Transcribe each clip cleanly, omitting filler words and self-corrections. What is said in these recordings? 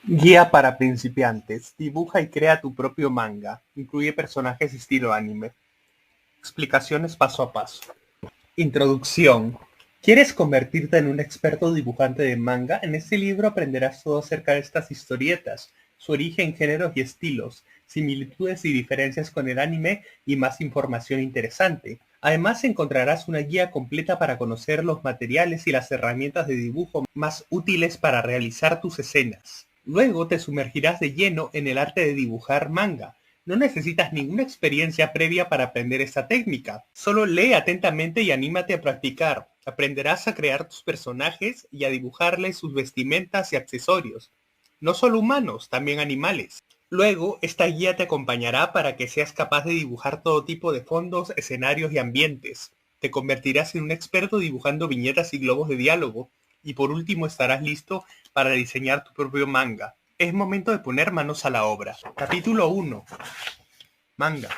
Guía para principiantes. Dibuja y crea tu propio manga. Incluye personajes estilo anime. Explicaciones paso a paso. Introducción. ¿Quieres convertirte en un experto dibujante de manga? En este libro aprenderás todo acerca de estas historietas, su origen, géneros y estilos, similitudes y diferencias con el anime y más información interesante. Además encontrarás una guía completa para conocer los materiales y las herramientas de dibujo más útiles para realizar tus escenas. Luego te sumergirás de lleno en el arte de dibujar manga. No necesitas ninguna experiencia previa para aprender esta técnica. Solo lee atentamente y anímate a practicar. Aprenderás a crear tus personajes y a dibujarles sus vestimentas y accesorios. No solo humanos, también animales. Luego, esta guía te acompañará para que seas capaz de dibujar todo tipo de fondos, escenarios y ambientes. Te convertirás en un experto dibujando viñetas y globos de diálogo. Y por último estarás listo para diseñar tu propio manga. Es momento de poner manos a la obra. Capítulo 1. Manga.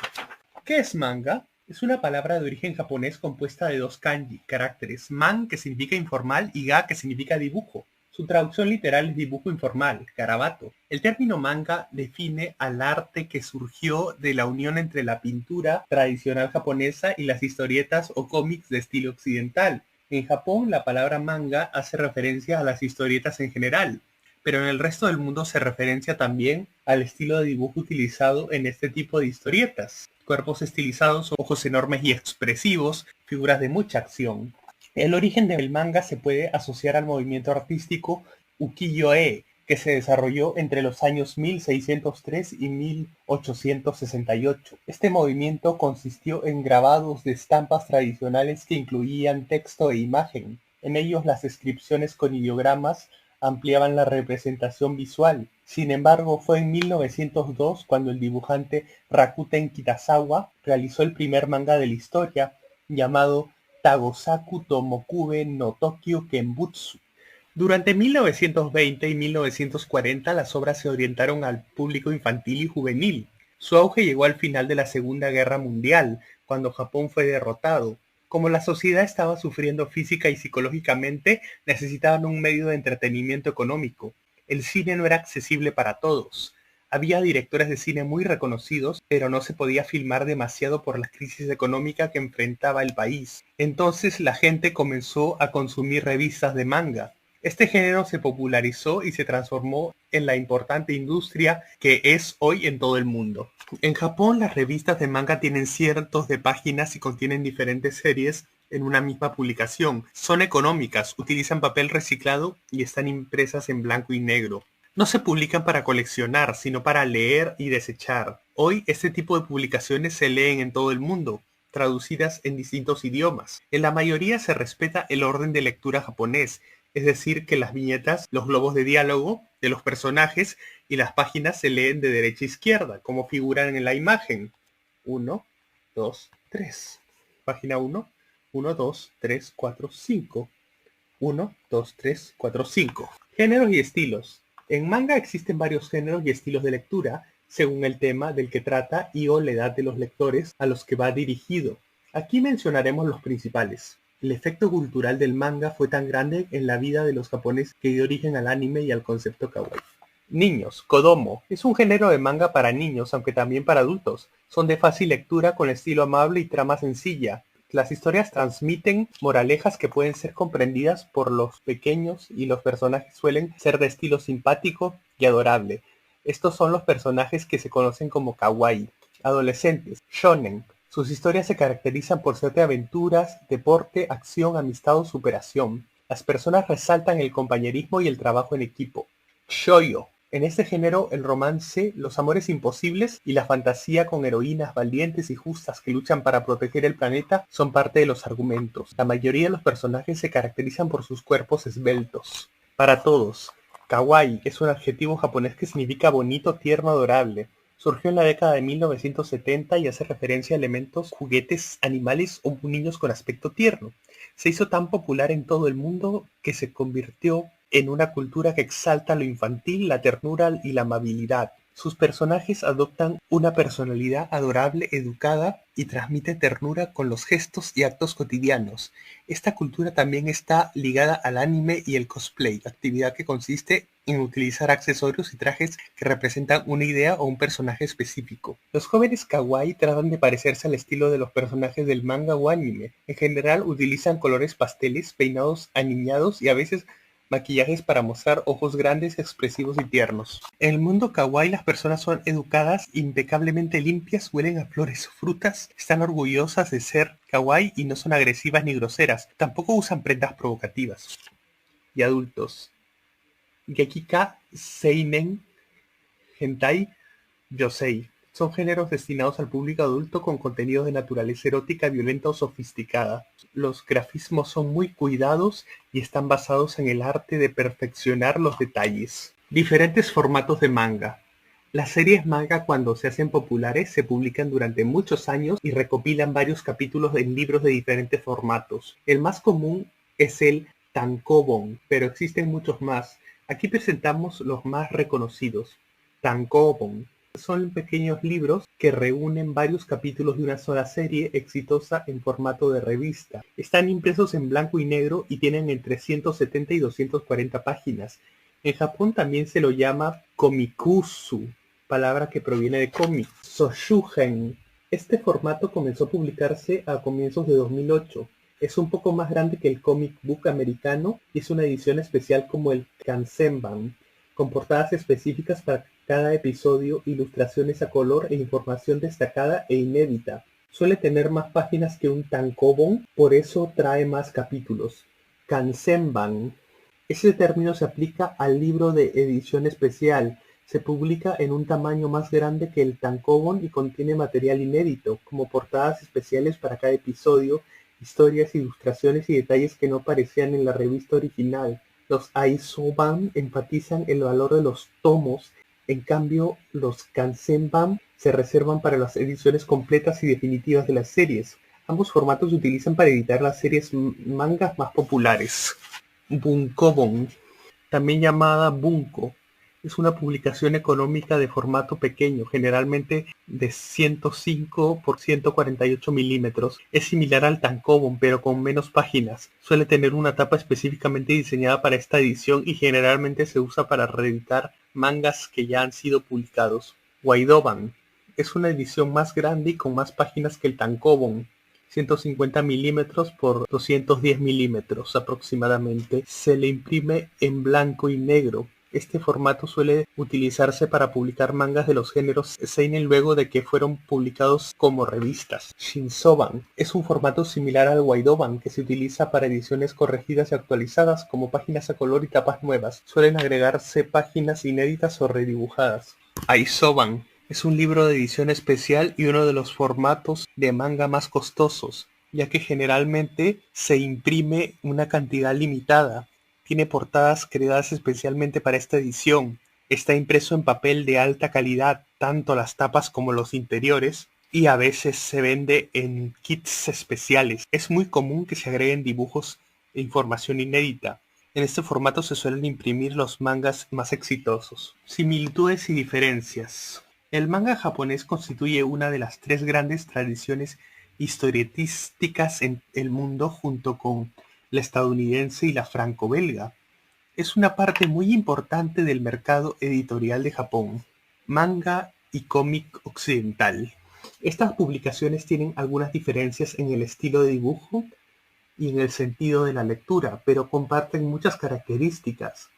¿Qué es manga? Es una palabra de origen japonés compuesta de dos kanji, caracteres man, que significa informal, y ga, que significa dibujo. Su traducción literal es dibujo informal, garabato. El término manga define al arte que surgió de la unión entre la pintura tradicional japonesa y las historietas o cómics de estilo occidental. En Japón, la palabra manga hace referencia a las historietas en general, pero en el resto del mundo se referencia también al estilo de dibujo utilizado en este tipo de historietas. Cuerpos estilizados, ojos enormes y expresivos, figuras de mucha acción. El origen del manga se puede asociar al movimiento artístico ukiyo-e, que se desarrolló entre los años 1603 y 1868. Este movimiento consistió en grabados de estampas tradicionales que incluían texto e imagen. En ellos las descripciones con ideogramas ampliaban la representación visual. Sin embargo, fue en 1902 cuando el dibujante Rakuten Kitazawa realizó el primer manga de la historia, llamado Tagosaku Tomokube no Tokyo Kenbutsu. Durante 1920 y 1940 las obras se orientaron al público infantil y juvenil. Su auge llegó al final de la Segunda Guerra Mundial, cuando Japón fue derrotado. Como la sociedad estaba sufriendo física y psicológicamente, necesitaban un medio de entretenimiento económico. El cine no era accesible para todos. Había directores de cine muy reconocidos, pero no se podía filmar demasiado por la crisis económica que enfrentaba el país. Entonces la gente comenzó a consumir revistas de manga. Este género se popularizó y se transformó en la importante industria que es hoy en todo el mundo. En Japón, las revistas de manga tienen cientos de páginas y contienen diferentes series en una misma publicación. Son económicas, utilizan papel reciclado y están impresas en blanco y negro. No se publican para coleccionar, sino para leer y desechar. Hoy, este tipo de publicaciones se leen en todo el mundo, traducidas en distintos idiomas. En la mayoría se respeta el orden de lectura japonés, es decir, que las viñetas, los globos de diálogo de los personajes y las páginas se leen de derecha a izquierda, como figuran en la imagen. 1, 2, 3. Página 1, 1, 2, 3, 4, 5. 1, 2, 3, 4, 5. Géneros y estilos. En manga existen varios géneros y estilos de lectura, según el tema del que trata y o la edad de los lectores a los que va dirigido. Aquí mencionaremos los principales. El efecto cultural del manga fue tan grande en la vida de los japoneses que dio origen al anime y al concepto kawaii. Niños, Kodomo, es un género de manga para niños, aunque también para adultos. Son de fácil lectura con estilo amable y trama sencilla. Las historias transmiten moralejas que pueden ser comprendidas por los pequeños y los personajes suelen ser de estilo simpático y adorable. Estos son los personajes que se conocen como kawaii. Adolescentes, shonen. Sus historias se caracterizan por ser de aventuras, deporte, acción, amistad o superación. Las personas resaltan el compañerismo y el trabajo en equipo. Shoujo. En este género, el romance, los amores imposibles y la fantasía con heroínas valientes y justas que luchan para proteger el planeta son parte de los argumentos. La mayoría de los personajes se caracterizan por sus cuerpos esbeltos. Para todos, kawaii es un adjetivo japonés que significa bonito, tierno, adorable. Surgió en la década de 1970 y hace referencia a elementos, juguetes, animales o niños con aspecto tierno. Se hizo tan popular en todo el mundo que se convirtió en una cultura que exalta lo infantil, la ternura y la amabilidad. Sus personajes adoptan una personalidad adorable, educada y transmite ternura con los gestos y actos cotidianos. Esta cultura también está ligada al anime y el cosplay, actividad que consiste en utilizar accesorios y trajes que representan una idea o un personaje específico. Los jóvenes kawaii tratan de parecerse al estilo de los personajes del manga o anime. En general utilizan colores pasteles, peinados aniñados y a veces maquillajes para mostrar ojos grandes, expresivos y tiernos. En el mundo kawaii las personas son educadas, impecablemente limpias, huelen a flores o frutas, están orgullosas de ser kawaii y no son agresivas ni groseras. Tampoco usan prendas provocativas. Y adultos. Gekika, seinen, hentai, yosei. Son géneros destinados al público adulto con contenidos de naturaleza erótica, violenta o sofisticada. Los grafismos son muy cuidados y están basados en el arte de perfeccionar los detalles. Diferentes formatos de manga. Las series manga, cuando se hacen populares, se publican durante muchos años y recopilan varios capítulos en libros de diferentes formatos. El más común es el tankobon, pero existen muchos más. Aquí presentamos los más reconocidos. Tankobon. Son pequeños libros que reúnen varios capítulos de una sola serie exitosa en formato de revista. Están impresos en blanco y negro y tienen entre 170 y 240 páginas. En Japón también se lo llama komikusu, palabra que proviene de cómic. Shōshūgen. Este formato comenzó a publicarse a comienzos de 2008. Es un poco más grande que el comic book americano y es una edición especial como el Kansenban, con portadas específicas para cada episodio, ilustraciones a color e información destacada e inédita. Suele tener más páginas que un tankobon, por eso trae más capítulos. Kansenban. Este término se aplica al libro de edición especial. Se publica en un tamaño más grande que el tankobon y contiene material inédito, como portadas especiales para cada episodio, historias, ilustraciones y detalles que no aparecían en la revista original. Los Aisoban enfatizan el valor de los tomos, en cambio los Kansenban se reservan para las ediciones completas y definitivas de las series. Ambos formatos se utilizan para editar las series mangas más populares. Bunkobon, también llamada bunko, es una publicación económica de formato pequeño, generalmente de 105 por 148 milímetros. Es similar al tankobon, pero con menos páginas. Suele tener una tapa específicamente diseñada para esta edición y generalmente se usa para reeditar mangas que ya han sido publicados. Waidoban es una edición más grande y con más páginas que el tankobon. 150 milímetros por 210 milímetros aproximadamente. Se le imprime en blanco y negro. Este formato suele utilizarse para publicar mangas de los géneros seinen luego de que fueron publicados como revistas. Shinsoban es un formato similar al Waidoban que se utiliza para ediciones corregidas y actualizadas como páginas a color y tapas nuevas. Suelen agregarse páginas inéditas o redibujadas. Aisoban es un libro de edición especial y uno de los formatos de manga más costosos, ya que generalmente se imprime una cantidad limitada. Tiene portadas creadas especialmente para esta edición. Está impreso en papel de alta calidad, tanto las tapas como los interiores, y a veces se vende en kits especiales. Es muy común que se agreguen dibujos e información inédita. En este formato se suelen imprimir los mangas más exitosos. Similitudes y diferencias. El manga japonés constituye una de las tres grandes tradiciones historietísticas en el mundo junto con la estadounidense y la franco-belga. Es una parte muy importante del mercado editorial de Japón. Manga y cómic occidental. Estas publicaciones tienen algunas diferencias en el estilo de dibujo y en el sentido de la lectura, pero comparten muchas características.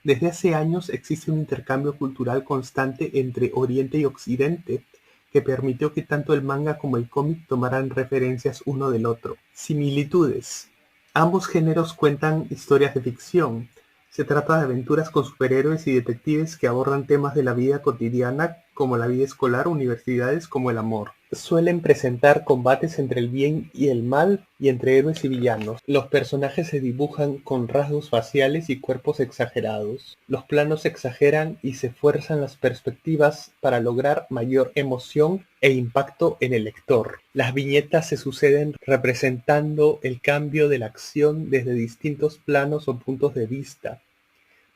Desde hace años existe un intercambio cultural constante entre Oriente y Occidente que permitió que tanto el manga como el cómic tomaran referencias uno del otro. Similitudes. Ambos géneros cuentan historias de ficción. Se trata de aventuras con superhéroes y detectives que abordan temas de la vida cotidiana como la vida escolar, universidades como el amor. Suelen presentar combates entre el bien y el mal y entre héroes y villanos. Los personajes se dibujan con rasgos faciales y cuerpos exagerados. Los planos exageran y se fuerzan las perspectivas para lograr mayor emoción e impacto en el lector. Las viñetas se suceden representando el cambio de la acción desde distintos planos o puntos de vista.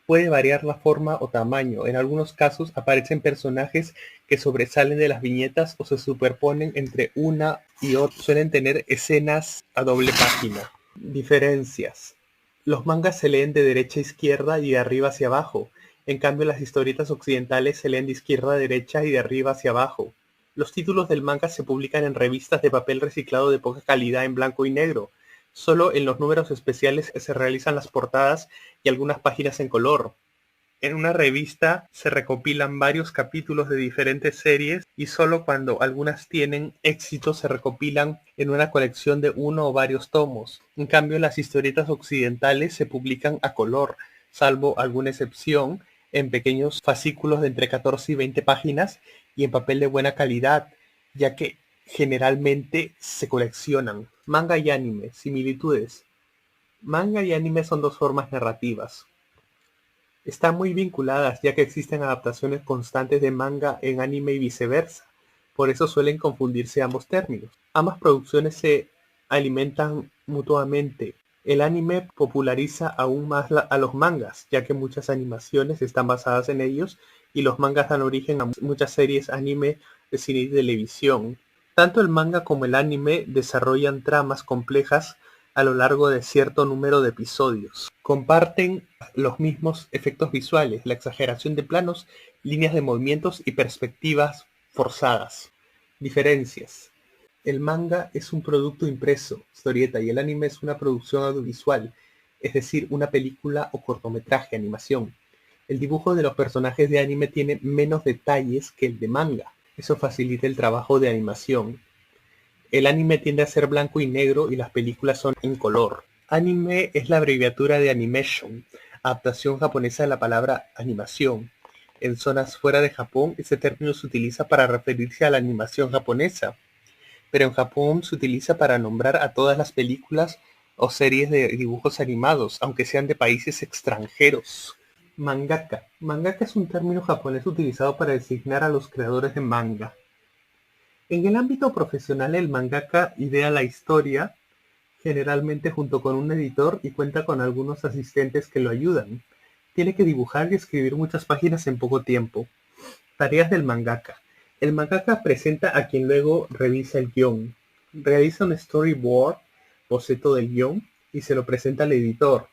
Puede variar la forma o tamaño. En algunos casos aparecen personajes que sobresalen de las viñetas o se superponen entre una y otra. Suelen tener escenas a doble página. Diferencias. Los mangas se leen de derecha a izquierda y de arriba hacia abajo. En cambio, las historietas occidentales se leen de izquierda a derecha y de arriba hacia abajo. Los títulos del manga se publican en revistas de papel reciclado de poca calidad en blanco y negro. Solo en los números especiales se realizan las portadas y algunas páginas en color. En una revista se recopilan varios capítulos de diferentes series y solo cuando algunas tienen éxito se recopilan en una colección de uno o varios tomos. En cambio, las historietas occidentales se publican a color, salvo alguna excepción, en pequeños fascículos de entre 14 y 20 páginas y en papel de buena calidad, ya que generalmente se coleccionan. Manga y anime, similitudes. Manga y anime son dos formas narrativas. Están muy vinculadas ya que existen adaptaciones constantes de manga en anime y viceversa, por eso suelen confundirse ambos términos. Ambas producciones se alimentan mutuamente. El anime populariza aún más a los mangas, ya que muchas animaciones están basadas en ellos y los mangas dan origen a muchas series anime de cine y televisión. Tanto el manga como el anime desarrollan tramas complejas a lo largo de cierto número de episodios. Comparten los mismos efectos visuales, la exageración de planos, líneas de movimientos y perspectivas forzadas. Diferencias. El manga es un producto impreso, historieta, y el anime es una producción audiovisual, es decir, una película o cortometraje, animación. El dibujo de los personajes de anime tiene menos detalles que el de manga. Eso facilita el trabajo de animación. El anime tiende a ser blanco y negro y las películas son en color. Anime es la abreviatura de animation, adaptación japonesa de la palabra animación. En zonas fuera de Japón, este término se utiliza para referirse a la animación japonesa, pero en Japón se utiliza para nombrar a todas las películas o series de dibujos animados, aunque sean de países extranjeros. Mangaka. Mangaka es un término japonés utilizado para designar a los creadores de manga. En el ámbito profesional, el mangaka idea la historia, generalmente junto con un editor, y cuenta con algunos asistentes que lo ayudan. Tiene que dibujar y escribir muchas páginas en poco tiempo. Tareas del mangaka. El mangaka presenta a quien luego revisa el guión. Realiza un storyboard, boceto del guión, y se lo presenta al editor.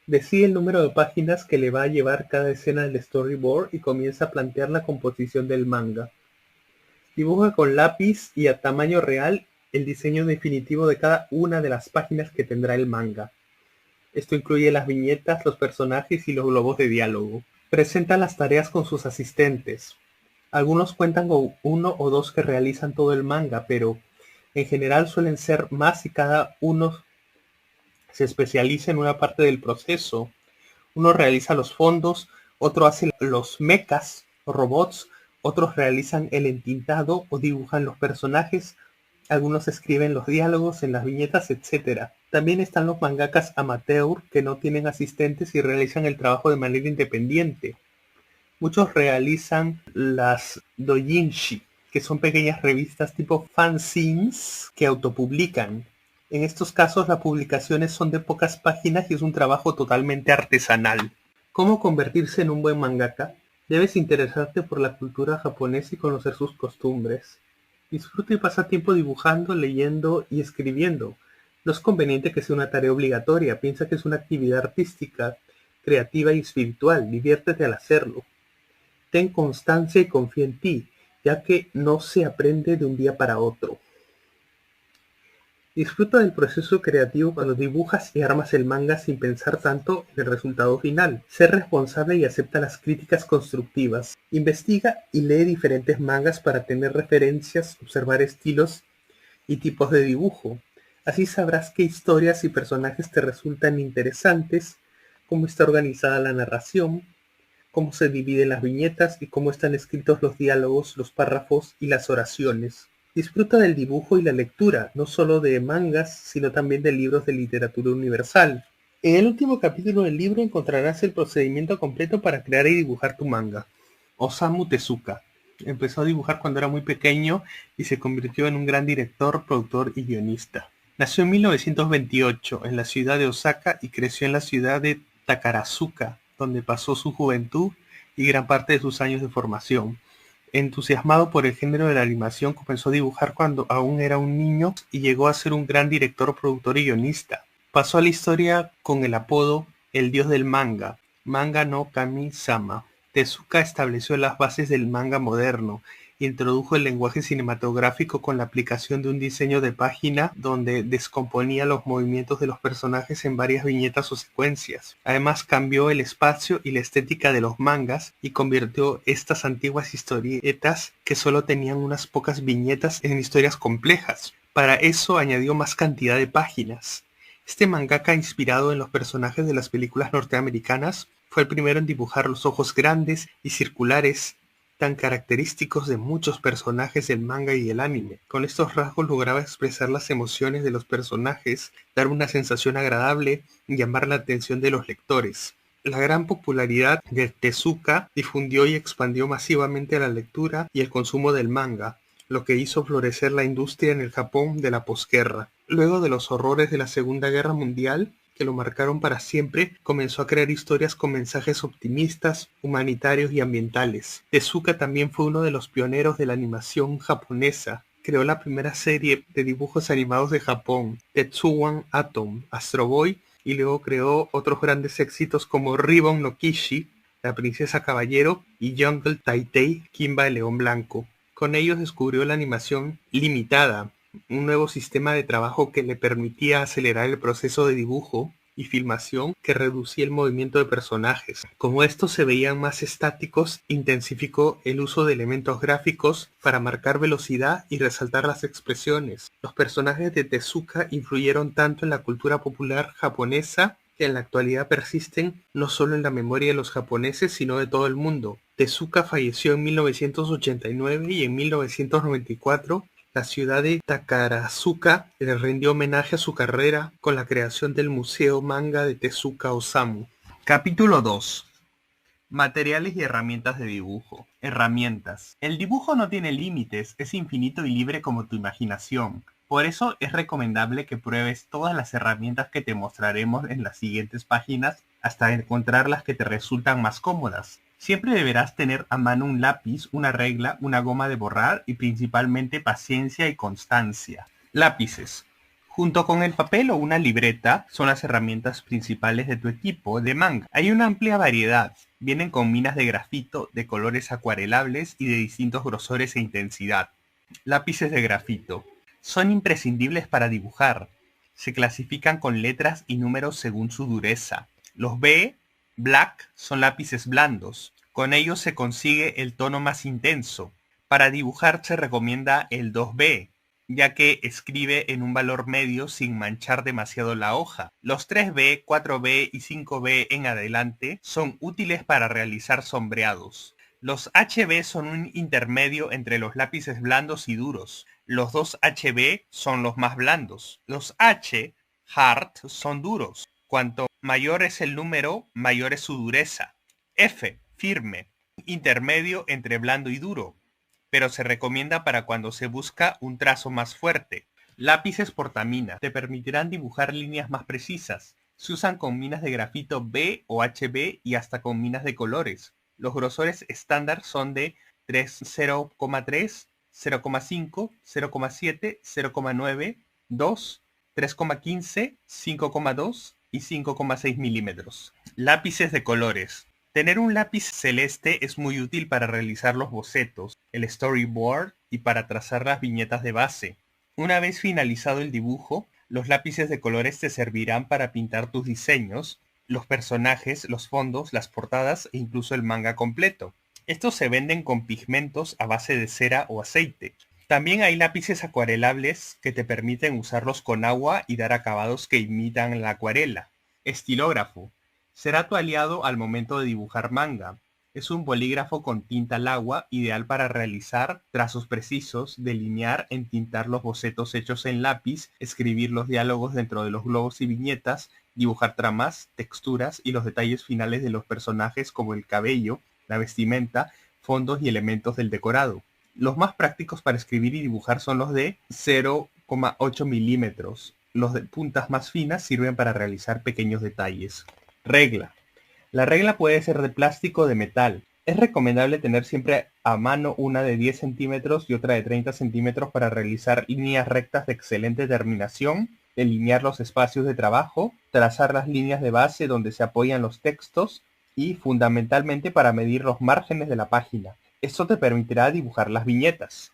Decide el número de páginas que le va a llevar cada escena del storyboard y comienza a plantear la composición del manga. Dibuja con lápiz y a tamaño real el diseño definitivo de cada una de las páginas que tendrá el manga. Esto incluye las viñetas, los personajes y los globos de diálogo. Presenta las tareas con sus asistentes. Algunos cuentan con uno o dos que realizan todo el manga, pero en general suelen ser más y cada uno se especializa en una parte del proceso. Uno realiza los fondos, otro hace los mechas o robots, otros realizan el entintado o dibujan los personajes, algunos escriben los diálogos en las viñetas, etc. También están los mangakas amateur que no tienen asistentes y realizan el trabajo de manera independiente. Muchos realizan las doujinshi, que son pequeñas revistas tipo fanzines que autopublican. En estos casos las publicaciones son de pocas páginas y es un trabajo totalmente artesanal. ¿Cómo convertirse en un buen mangaka? Debes interesarte por la cultura japonesa y conocer sus costumbres. Disfruta y pasa tiempo dibujando, leyendo y escribiendo. No es conveniente que sea una tarea obligatoria, piensa que es una actividad artística, creativa y espiritual, diviértete al hacerlo. Ten constancia y confía en ti, ya que no se aprende de un día para otro. Disfruta del proceso creativo cuando dibujas y armas el manga sin pensar tanto en el resultado final. Sé responsable y acepta las críticas constructivas. Investiga y lee diferentes mangas para tener referencias, observar estilos y tipos de dibujo. Así sabrás qué historias y personajes te resultan interesantes, cómo está organizada la narración, cómo se dividen las viñetas y cómo están escritos los diálogos, los párrafos y las oraciones. Disfruta del dibujo y la lectura, no solo de mangas, sino también de libros de literatura universal. En el último capítulo del libro encontrarás el procedimiento completo para crear y dibujar tu manga. Osamu Tezuka. Empezó a dibujar cuando era muy pequeño y se convirtió en un gran director, productor y guionista. Nació en 1928 en la ciudad de Osaka y creció en la ciudad de Takarazuka, donde pasó su juventud y gran parte de sus años de formación. Entusiasmado por el género de la animación, comenzó a dibujar cuando aún era un niño y llegó a ser un gran director, productor y guionista. Pasó a la historia con el apodo "El Dios del Manga", Manga no Kami-sama. Tezuka estableció las bases del manga moderno. Introdujo el lenguaje cinematográfico con la aplicación de un diseño de página donde descomponía los movimientos de los personajes en varias viñetas o secuencias. Además cambió el espacio y la estética de los mangas y convirtió estas antiguas historietas que solo tenían unas pocas viñetas en historias complejas. Para eso añadió más cantidad de páginas. Este mangaka, inspirado en los personajes de las películas norteamericanas, fue el primero en dibujar los ojos grandes y circulares tan característicos de muchos personajes del manga y el anime. Con estos rasgos lograba expresar las emociones de los personajes, dar una sensación agradable y llamar la atención de los lectores. La gran popularidad de Tezuka difundió y expandió masivamente la lectura y el consumo del manga, lo que hizo florecer la industria en el Japón de la posguerra. Luego de los horrores de la Segunda Guerra Mundial, que lo marcaron para siempre, comenzó a crear historias con mensajes optimistas, humanitarios y ambientales. Tezuka también fue uno de los pioneros de la animación japonesa. Creó la primera serie de dibujos animados de Japón, Tetsuwan Atom, Astro Boy, y luego creó otros grandes éxitos como Ribbon no Kishi, La Princesa Caballero y Jungle Taitai, Kimba el León Blanco. Con ellos descubrió la animación limitada, un nuevo sistema de trabajo que le permitía acelerar el proceso de dibujo y filmación que reducía el movimiento de personajes. Como estos se veían más estáticos, intensificó el uso de elementos gráficos para marcar velocidad y resaltar las expresiones. Los personajes de Tezuka influyeron tanto en la cultura popular japonesa que en la actualidad persisten no solo en la memoria de los japoneses, sino de todo el mundo. Tezuka falleció en 1989 y en 1994 la ciudad de Takarazuka le rindió homenaje a su carrera con la creación del Museo Manga de Tezuka Osamu. Capítulo 2. Materiales y herramientas de dibujo. Herramientas. El dibujo no tiene límites, es infinito y libre como tu imaginación. Por eso es recomendable que pruebes todas las herramientas que te mostraremos en las siguientes páginas hasta encontrar las que te resultan más cómodas. Siempre deberás tener a mano un lápiz, una regla, una goma de borrar y principalmente paciencia y constancia. Lápices. Junto con el papel o una libreta son las herramientas principales de tu equipo de manga. Hay una amplia variedad. Vienen con minas de grafito, de colores acuarelables y de distintos grosores e intensidad. Lápices de grafito. Son imprescindibles para dibujar. Se clasifican con letras y números según su dureza. Los B Black son lápices blandos. Con ellos se consigue el tono más intenso. Para dibujar se recomienda el 2B, ya que escribe en un valor medio sin manchar demasiado la hoja. Los 3B, 4B y 5B en adelante son útiles para realizar sombreados. Los HB son un intermedio entre los lápices blandos y duros. Los 2HB son los más blandos. Los H, hard, son duros. Cuanto mayor es el número, mayor es su dureza. F, firme, intermedio entre blando y duro, pero se recomienda para cuando se busca un trazo más fuerte. Lápices portamina te permitirán dibujar líneas más precisas. Se usan con minas de grafito B o HB y hasta con minas de colores. Los grosores estándar son de 0,3, 0,5, 0,7, 0,9, 2, 3,15, 5,2 y 5,6 milímetros. Lápices de colores. Tener un lápiz celeste es muy útil para realizar los bocetos, el storyboard y para trazar las viñetas de base. Una vez finalizado el dibujo, los lápices de colores te servirán para pintar tus diseños, los personajes, los fondos, las portadas e incluso el manga completo. Estos se venden con pigmentos a base de cera o aceite. También hay lápices acuarelables que te permiten usarlos con agua y dar acabados que imitan la acuarela. Estilógrafo. Será tu aliado al momento de dibujar manga. Es un bolígrafo con tinta al agua, ideal para realizar trazos precisos, delinear, entintar los bocetos hechos en lápiz, escribir los diálogos dentro de los globos y viñetas, dibujar tramas, texturas y los detalles finales de los personajes como el cabello, la vestimenta, fondos y elementos del decorado. Los más prácticos para escribir y dibujar son los de 0,8 milímetros. Los de puntas más finas sirven para realizar pequeños detalles. Regla. La regla puede ser de plástico o de metal. Es recomendable tener siempre a mano una de 10 centímetros y otra de 30 centímetros para realizar líneas rectas de excelente terminación, delinear los espacios de trabajo, trazar las líneas de base donde se apoyan los textos, y fundamentalmente para medir los márgenes de la página. Esto te permitirá dibujar las viñetas.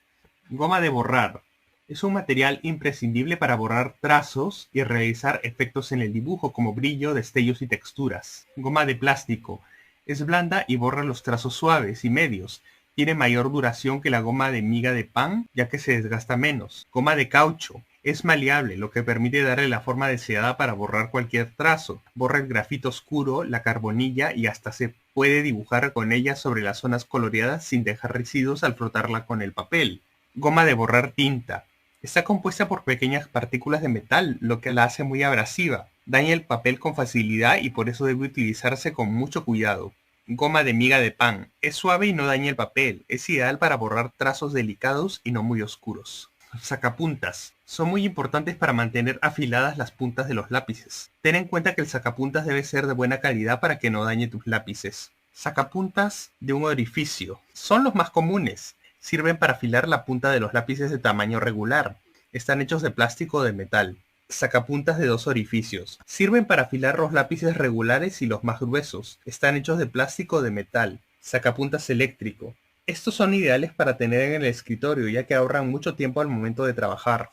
Goma de borrar. Es un material imprescindible para borrar trazos y realizar efectos en el dibujo como brillo, destellos y texturas. Goma de plástico. Es blanda y borra los trazos suaves y medios. Tiene mayor duración que la goma de miga de pan, ya que se desgasta menos. Goma de caucho. Es maleable, lo que permite darle la forma deseada para borrar cualquier trazo. Borra el grafito oscuro, la carbonilla y hasta se puede dibujar con ella sobre las zonas coloreadas sin dejar residuos al frotarla con el papel. Goma de borrar tinta. Está compuesta por pequeñas partículas de metal, lo que la hace muy abrasiva. Daña el papel con facilidad y por eso debe utilizarse con mucho cuidado. Goma de miga de pan. Es suave y no daña el papel. Es ideal para borrar trazos delicados y no muy oscuros. Sacapuntas. Son muy importantes para mantener afiladas las puntas de los lápices. Ten en cuenta que el sacapuntas debe ser de buena calidad para que no dañe tus lápices. Sacapuntas de un orificio. Son los más comunes. Sirven para afilar la punta de los lápices de tamaño regular. Están hechos de plástico o de metal. Sacapuntas de dos orificios. Sirven para afilar los lápices regulares y los más gruesos. Están hechos de plástico o de metal. Sacapuntas eléctrico. Estos son ideales para tener en el escritorio ya que ahorran mucho tiempo al momento de trabajar.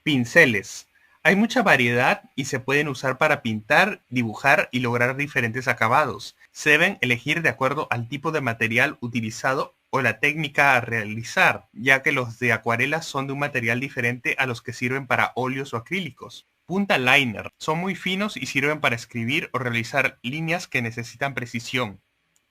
Pinceles. Hay mucha variedad y se pueden usar para pintar, dibujar y lograr diferentes acabados. Se deben elegir de acuerdo al tipo de material utilizado o la técnica a realizar, ya que los de acuarela son de un material diferente a los que sirven para óleos o acrílicos. Punta liner. Son muy finos y sirven para escribir o realizar líneas que necesitan precisión.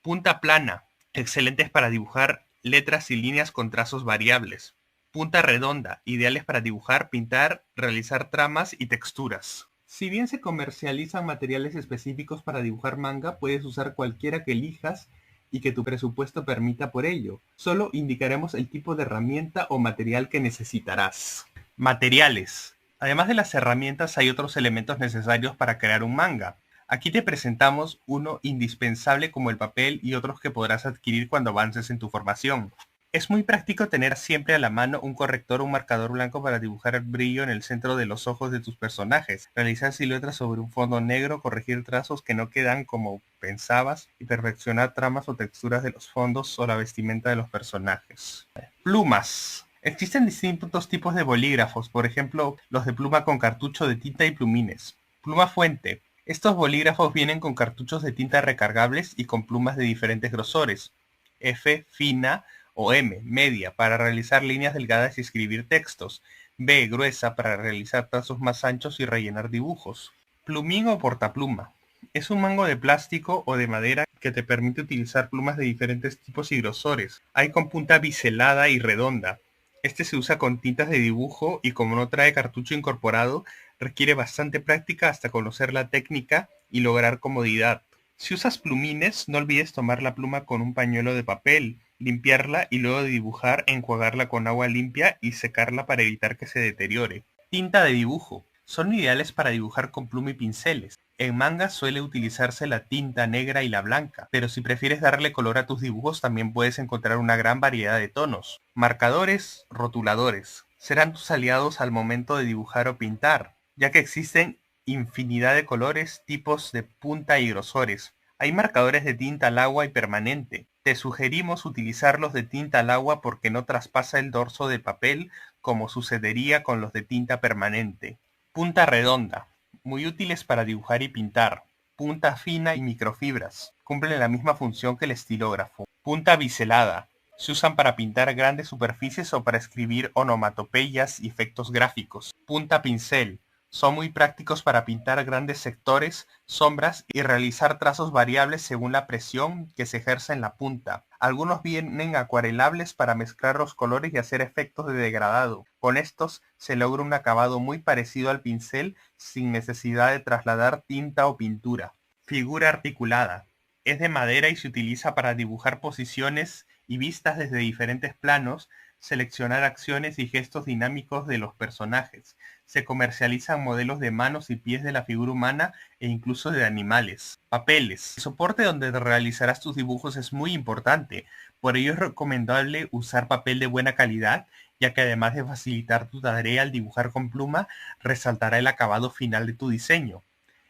Punta plana. Excelentes para dibujar letras y líneas con trazos variables. Punta redonda, ideales para dibujar, pintar, realizar tramas y texturas. Si bien se comercializan materiales específicos para dibujar manga, puedes usar cualquiera que elijas y que tu presupuesto permita por ello. Solo indicaremos el tipo de herramienta o material que necesitarás. Materiales. Además de las herramientas, hay otros elementos necesarios para crear un manga. Aquí te presentamos uno indispensable como el papel y otros que podrás adquirir cuando avances en tu formación. Es muy práctico tener siempre a la mano un corrector o un marcador blanco para dibujar el brillo en el centro de los ojos de tus personajes, realizar siluetas sobre un fondo negro, corregir trazos que no quedan como pensabas y perfeccionar tramas o texturas de los fondos o la vestimenta de los personajes. Plumas. Existen distintos tipos de bolígrafos, por ejemplo, los de pluma con cartucho de tinta y plumines. Pluma fuente. Estos bolígrafos vienen con cartuchos de tinta recargables y con plumas de diferentes grosores. F, fina, o M, media, para realizar líneas delgadas y escribir textos. B, gruesa, para realizar trazos más anchos y rellenar dibujos. Plumín o portapluma. Es un mango de plástico o de madera que te permite utilizar plumas de diferentes tipos y grosores. Hay con punta biselada y redonda. Este se usa con tintas de dibujo y como no trae cartucho incorporado, requiere bastante práctica hasta conocer la técnica y lograr comodidad. Si usas plumines, no olvides tomar la pluma con un pañuelo de papel, limpiarla y luego de dibujar, enjuagarla con agua limpia y secarla para evitar que se deteriore. Tinta de dibujo. Son ideales para dibujar con pluma y pinceles. En manga suele utilizarse la tinta negra y la blanca, pero si prefieres darle color a tus dibujos también puedes encontrar una gran variedad de tonos. Marcadores, rotuladores. Serán tus aliados al momento de dibujar o pintar, ya que existen infinidad de colores, tipos de punta y grosores. Hay marcadores de tinta al agua y permanente. Te sugerimos utilizarlos de tinta al agua porque no traspasa el dorso de papel como sucedería con los de tinta permanente. Punta redonda. Muy útiles para dibujar y pintar. Punta fina y microfibras. Cumplen la misma función que el estilógrafo. Punta biselada. Se usan para pintar grandes superficies o para escribir onomatopeyas y efectos gráficos. Punta pincel. Son muy prácticos para pintar grandes sectores, sombras y realizar trazos variables según la presión que se ejerce en la punta. Algunos vienen acuarelables para mezclar los colores y hacer efectos de degradado. Con estos se logra un acabado muy parecido al pincel sin necesidad de trasladar tinta o pintura. Figura articulada. Es de madera y se utiliza para dibujar posiciones y vistas desde diferentes planos, seleccionar acciones y gestos dinámicos de los personajes. Se comercializan modelos de manos y pies de la figura humana e incluso de animales. Papeles. El soporte donde realizarás tus dibujos es muy importante, por ello es recomendable usar papel de buena calidad, ya que además de facilitar tu tarea al dibujar con pluma, resaltará el acabado final de tu diseño.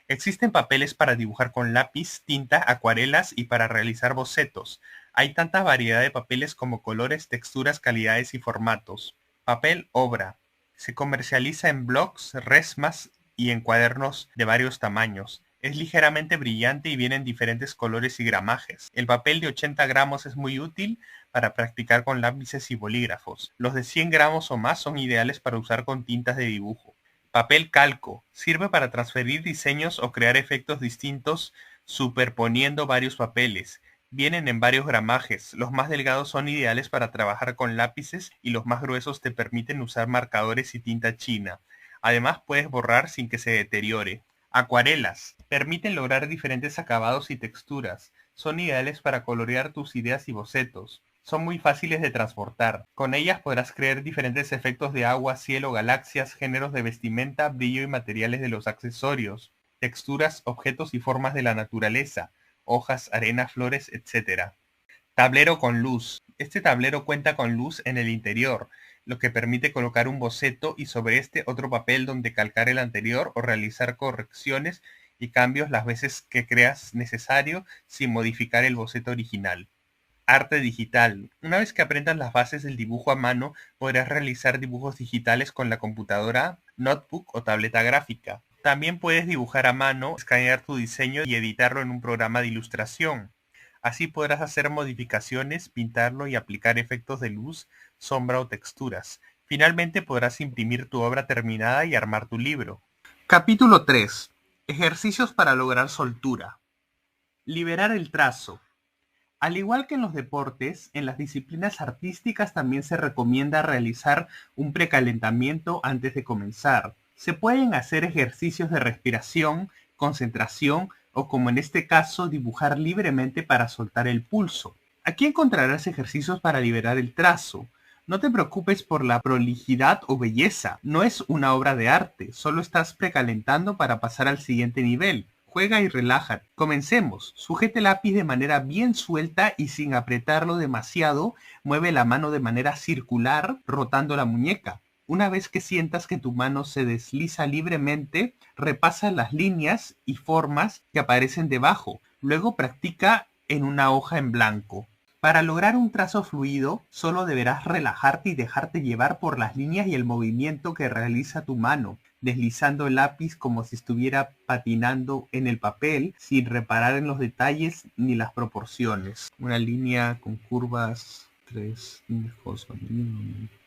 Existen papeles para dibujar con lápiz, tinta, acuarelas y para realizar bocetos. Hay tanta variedad de papeles como colores, texturas, calidades y formatos. Papel obra. Se comercializa en blocs, resmas y en cuadernos de varios tamaños. Es ligeramente brillante y viene en diferentes colores y gramajes. El papel de 80 gramos es muy útil para practicar con lápices y bolígrafos. Los de 100 gramos o más son ideales para usar con tintas de dibujo. Papel calco. Sirve para transferir diseños o crear efectos distintos superponiendo varios papeles. Vienen en varios gramajes. Los más delgados son ideales para trabajar con lápices y los más gruesos te permiten usar marcadores y tinta china. Además puedes borrar sin que se deteriore. Acuarelas. Permiten lograr diferentes acabados y texturas. Son ideales para colorear tus ideas y bocetos. Son muy fáciles de transportar. Con ellas podrás crear diferentes efectos de agua, cielo, galaxias, géneros de vestimenta, brillo y materiales de los accesorios, texturas, objetos y formas de la naturaleza, hojas, arena, flores, etc. Tablero con luz. Este tablero cuenta con luz en el interior, lo que permite colocar un boceto y sobre este otro papel donde calcar el anterior o realizar correcciones y cambios las veces que creas necesario sin modificar el boceto original. Arte digital. Una vez que aprendas las bases del dibujo a mano, podrás realizar dibujos digitales con la computadora, notebook o tableta gráfica. También puedes dibujar a mano, escanear tu diseño y editarlo en un programa de ilustración. Así podrás hacer modificaciones, pintarlo y aplicar efectos de luz, sombra o texturas. Finalmente podrás imprimir tu obra terminada y armar tu libro. Capítulo 3. Ejercicios para lograr soltura. Liberar el trazo. Al igual que en los deportes, en las disciplinas artísticas también se recomienda realizar un precalentamiento antes de comenzar. Se pueden hacer ejercicios de respiración, concentración o, como en este caso, dibujar libremente para soltar el pulso. Aquí encontrarás ejercicios para liberar el trazo. No te preocupes por la prolijidad o belleza, no es una obra de arte, solo estás precalentando para pasar al siguiente nivel. Juega y relájate. Comencemos. Sujete el lápiz de manera bien suelta y sin apretarlo demasiado, mueve la mano de manera circular, rotando la muñeca. Una vez que sientas que tu mano se desliza libremente, repasa las líneas y formas que aparecen debajo. Luego practica en una hoja en blanco. Para lograr un trazo fluido, solo deberás relajarte y dejarte llevar por las líneas y el movimiento que realiza tu mano, deslizando el lápiz como si estuviera patinando en el papel, sin reparar en los detalles ni las proporciones. Una línea con curvas, tres hijos.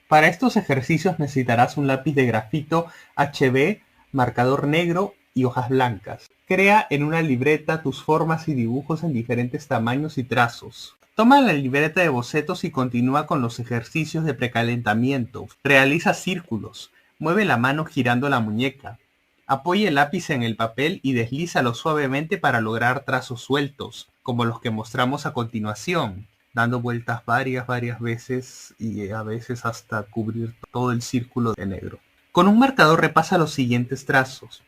Para estos ejercicios necesitarás un lápiz de grafito HB, marcador negro y hojas blancas. Crea en una libreta tus formas y dibujos en diferentes tamaños y trazos. Toma la libreta de bocetos y continúa con los ejercicios de precalentamiento. Realiza círculos. Mueve la mano girando la muñeca. Apoya el lápiz en el papel y deslízalo suavemente para lograr trazos sueltos, como los que mostramos a continuación, dando vueltas varias veces y a veces hasta cubrir todo el círculo de negro. Con un marcador repasa los siguientes trazos.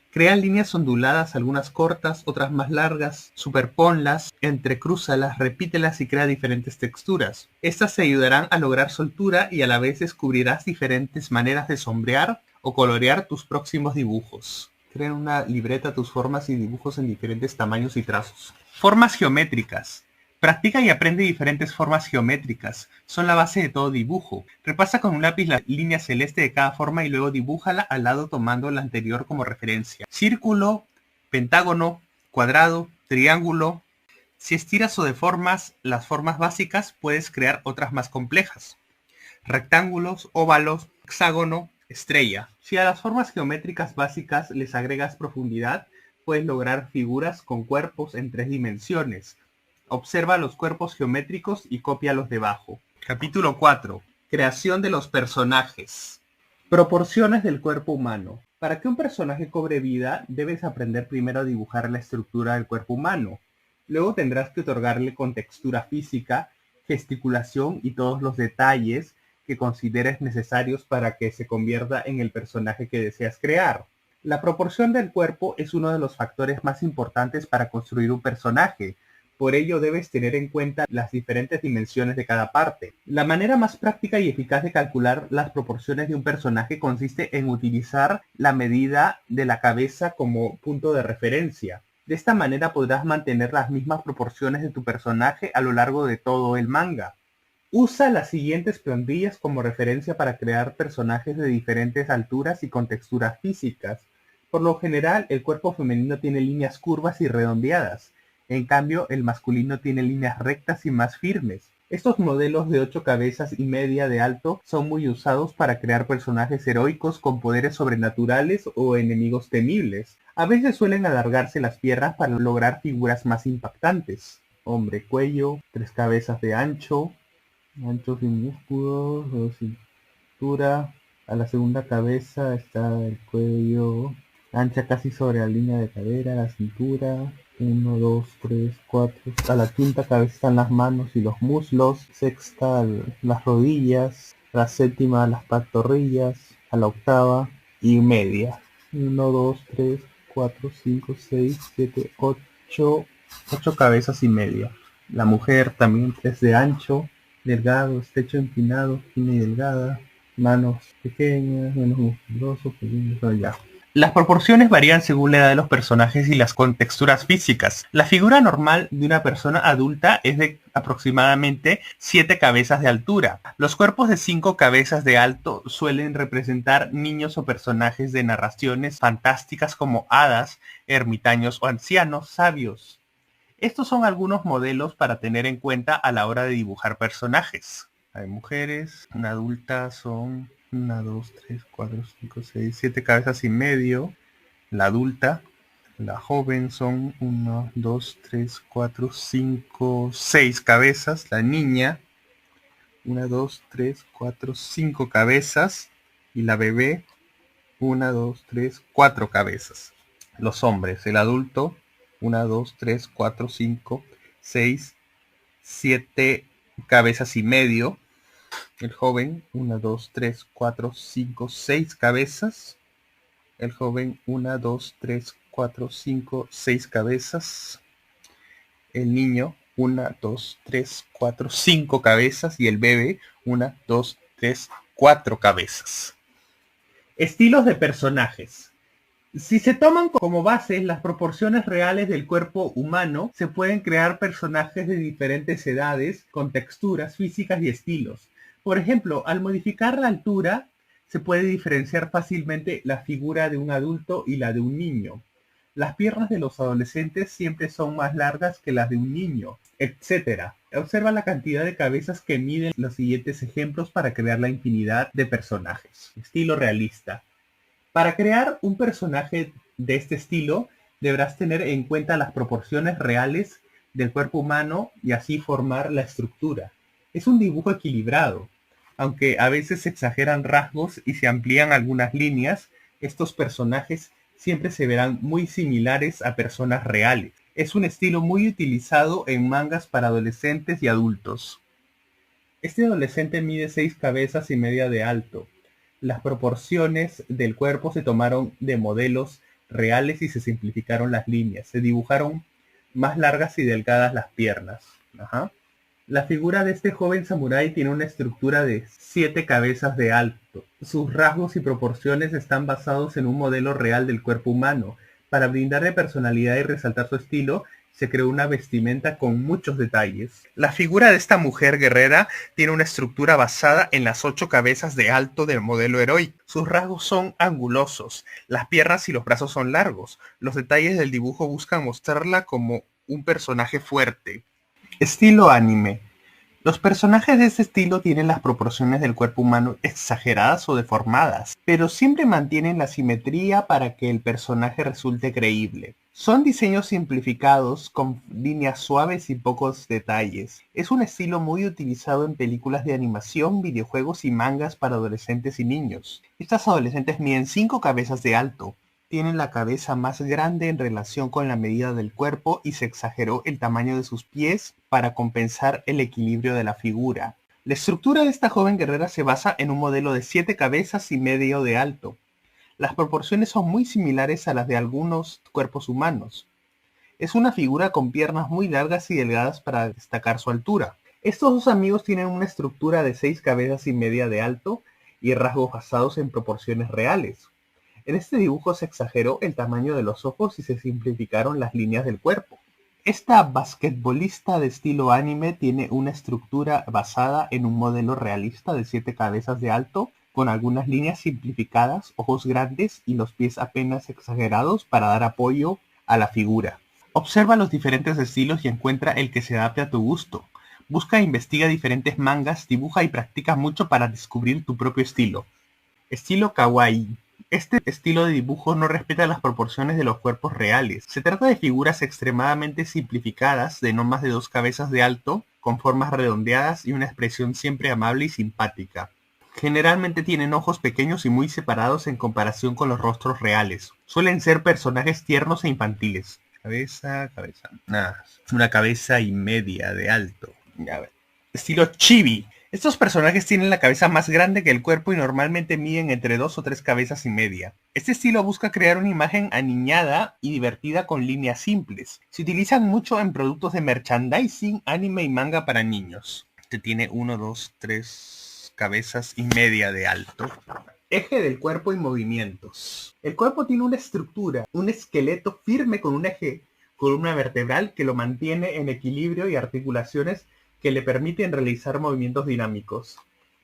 Crea líneas onduladas, algunas cortas, otras más largas, superponlas, entrecrúzalas, repítelas y crea diferentes texturas. Estas te ayudarán a lograr soltura y a la vez descubrirás diferentes maneras de sombrear o colorear tus próximos dibujos. Crea en una libreta tus formas y dibujos en diferentes tamaños y trazos. Formas geométricas. Practica y aprende diferentes formas geométricas. Son la base de todo dibujo. Repasa con un lápiz la línea celeste de cada forma y luego dibújala al lado tomando la anterior como referencia. Círculo, pentágono, cuadrado, triángulo. Si estiras o deformas las formas básicas, puedes crear otras más complejas. Rectángulos, óvalos, hexágono, estrella. Si a las formas geométricas básicas les agregas profundidad, puedes lograr figuras con cuerpos en 3 dimensiones. Observa los cuerpos geométricos y cópialos debajo. Capítulo 4. Creación de los personajes. Proporciones del cuerpo humano. Para que un personaje cobre vida, debes aprender primero a dibujar la estructura del cuerpo humano. Luego tendrás que otorgarle contextura física, gesticulación y todos los detalles que consideres necesarios para que se convierta en el personaje que deseas crear. La proporción del cuerpo es uno de los factores más importantes para construir un personaje, Por ello debes tener en cuenta las diferentes dimensiones de cada parte. La manera más práctica y eficaz de calcular las proporciones de un personaje consiste en utilizar la medida de la cabeza como punto de referencia. De esta manera podrás mantener las mismas proporciones de tu personaje a lo largo de todo el manga. Usa las siguientes plantillas como referencia para crear personajes de diferentes alturas y con texturas físicas. Por lo general, el cuerpo femenino tiene líneas curvas y redondeadas. En cambio, el masculino tiene líneas rectas y más firmes. Estos modelos de 8 cabezas y media de alto son muy usados para crear personajes heroicos con poderes sobrenaturales o enemigos temibles. A veces suelen alargarse las piernas para lograr figuras más impactantes. Hombre cuello, 3 cabezas de ancho sin músculos o cintura. A la segunda cabeza está el cuello, ancha casi sobre la línea de cadera, la cintura. 1, 2, 3, 4. A la quinta cabeza están las manos y los muslos. Sexta, las rodillas. A la séptima, las pantorrillas. A la octava y media. 1, 2, 3, 4, 5, 6, 7, 8. 8 cabezas y media. La mujer también es de ancho, delgado, estrecho, empinado, fina y delgada. Manos pequeñas, menos musculosos, pequeños, ya. Las proporciones varían según la edad de los personajes y las contexturas físicas. La figura normal de una persona adulta es de aproximadamente 7 cabezas de altura. Los cuerpos de 5 cabezas de alto suelen representar niños o personajes de narraciones fantásticas como hadas, ermitaños o ancianos sabios. Estos son algunos modelos para tener en cuenta a la hora de dibujar personajes. Hay mujeres, una adulta son 1, 2, 3, 4, 5, 6, 7 cabezas y medio. La adulta, la joven son 1, 2, 3, 4, 5, 6 cabezas. La niña, 1, 2, 3, 4, 5 cabezas. Y la bebé, 1, 2, 3, 4 cabezas. Los hombres, el adulto, 1, 2, 3, 4, 5, 6, 7 cabezas y medio. El joven, 1, 2, 3, 4, 5, 6 cabezas. El joven, 1, 2, 3, 4, 5, 6 cabezas. El niño, 1, 2, 3, 4, 5 cabezas. Y el bebé, 1, 2, 3, 4 cabezas. Estilos de personajes. Si se toman como base las proporciones reales del cuerpo humano, se pueden crear personajes de diferentes edades, con texturas físicas y estilos. Por ejemplo, al modificar la altura, se puede diferenciar fácilmente la figura de un adulto y la de un niño. Las piernas de los adolescentes siempre son más largas que las de un niño, etc. Observa la cantidad de cabezas que miden los siguientes ejemplos para crear la infinidad de personajes. Estilo realista. Para crear un personaje de este estilo, deberás tener en cuenta las proporciones reales del cuerpo humano y así formar la estructura. Es un dibujo equilibrado. Aunque a veces se exageran rasgos y se amplían algunas líneas, estos personajes siempre se verán muy similares a personas reales. Es un estilo muy utilizado en mangas para adolescentes y adultos. Este adolescente mide 6 cabezas y media de alto. Las proporciones del cuerpo se tomaron de modelos reales y se simplificaron las líneas. Se dibujaron más largas y delgadas las piernas. La figura de este joven samurái tiene una estructura de 7 cabezas de alto. Sus rasgos y proporciones están basados en un modelo real del cuerpo humano. Para brindarle personalidad y resaltar su estilo, se creó una vestimenta con muchos detalles. La figura de esta mujer guerrera tiene una estructura basada en las 8 cabezas de alto del modelo heroico. Sus rasgos son angulosos, las piernas y los brazos son largos. Los detalles del dibujo buscan mostrarla como un personaje fuerte. Estilo anime. Los personajes de este estilo tienen las proporciones del cuerpo humano exageradas o deformadas, pero siempre mantienen la simetría para que el personaje resulte creíble. Son diseños simplificados con líneas suaves y pocos detalles. Es un estilo muy utilizado en películas de animación, videojuegos y mangas para adolescentes y niños. Estas adolescentes miden 5 cabezas de alto. Tienen la cabeza más grande en relación con la medida del cuerpo y se exageró el tamaño de sus pies para compensar el equilibrio de la figura. La estructura de esta joven guerrera se basa en un modelo de 7 cabezas y medio de alto. Las proporciones son muy similares a las de algunos cuerpos humanos. Es una figura con piernas muy largas y delgadas para destacar su altura. Estos dos amigos tienen una estructura de 6 cabezas y media de alto y rasgos basados en proporciones reales. En este dibujo se exageró el tamaño de los ojos y se simplificaron las líneas del cuerpo. Esta basquetbolista de estilo anime tiene una estructura basada en un modelo realista de 7 cabezas de alto, con algunas líneas simplificadas, ojos grandes y los pies apenas exagerados para dar apoyo a la figura. Observa los diferentes estilos y encuentra el que se adapte a tu gusto. Busca e investiga diferentes mangas, dibuja y practica mucho para descubrir tu propio estilo. Estilo kawaii. Este estilo de dibujo no respeta las proporciones de los cuerpos reales. Se trata de figuras extremadamente simplificadas de no más de 2 cabezas de alto, con formas redondeadas y una expresión siempre amable y simpática. Generalmente tienen ojos pequeños y muy separados en comparación con los rostros reales. Suelen ser personajes tiernos e infantiles. Cabeza. Nada. Una cabeza y media de alto. A ver. Estilo chibi. Estos personajes tienen la cabeza más grande que el cuerpo y normalmente miden entre 2 o 3 cabezas y media. Este estilo busca crear una imagen aniñada y divertida con líneas simples. Se utilizan mucho en productos de merchandising, anime y manga para niños. Este tiene 1, 2, 3 cabezas y media de alto. Eje del cuerpo y movimientos. El cuerpo tiene una estructura, un esqueleto firme con un eje, columna vertebral que lo mantiene en equilibrio y articulaciones que le permiten realizar movimientos dinámicos.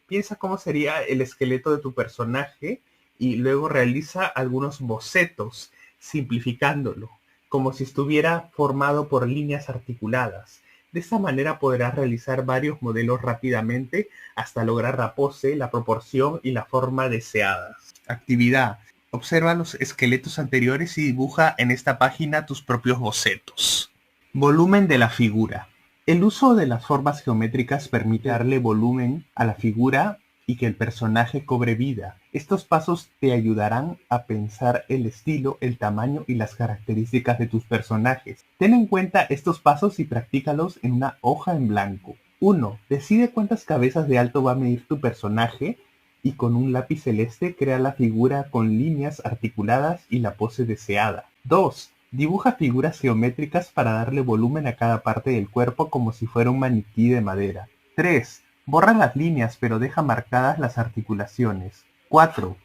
Piensa cómo sería el esqueleto de tu personaje y luego realiza algunos bocetos, simplificándolo, como si estuviera formado por líneas articuladas. De esta manera podrás realizar varios modelos rápidamente hasta lograr la pose, la proporción y la forma deseadas. Actividad. Observa los esqueletos anteriores y dibuja en esta página tus propios bocetos. Volumen de la figura. El uso de las formas geométricas permite darle volumen a la figura y que el personaje cobre vida. Estos pasos te ayudarán a pensar el estilo, el tamaño y las características de tus personajes. Ten en cuenta estos pasos y practícalos en una hoja en blanco. 1. Decide cuántas cabezas de alto va a medir tu personaje y con un lápiz celeste crea la figura con líneas articuladas y la pose deseada. 2. Dibuja figuras geométricas para darle volumen a cada parte del cuerpo como si fuera un maniquí de madera. 3. Borra las líneas pero deja marcadas las articulaciones. 4.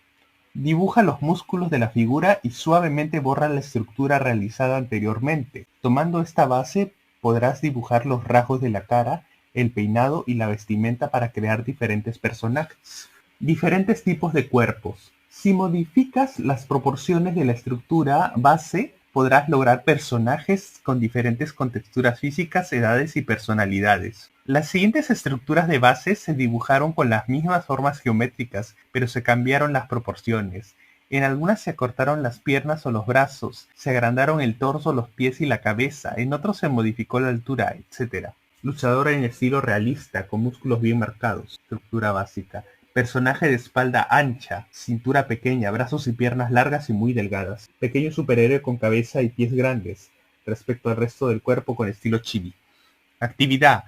Dibuja los músculos de la figura y suavemente borra la estructura realizada anteriormente. Tomando esta base podrás dibujar los rasgos de la cara, el peinado y la vestimenta para crear diferentes personajes. Diferentes tipos de cuerpos. Si modificas las proporciones de la estructura base, podrás lograr personajes con diferentes contexturas físicas, edades y personalidades. Las siguientes estructuras de base se dibujaron con las mismas formas geométricas, pero se cambiaron las proporciones. En algunas se acortaron las piernas o los brazos, se agrandaron el torso, los pies y la cabeza, en otros se modificó la altura, etc. Luchadora en estilo realista, con músculos bien marcados. Estructura básica. Personaje de espalda ancha, cintura pequeña, brazos y piernas largas y muy delgadas. Pequeño superhéroe con cabeza y pies grandes, respecto al resto del cuerpo con estilo chibi. Actividad.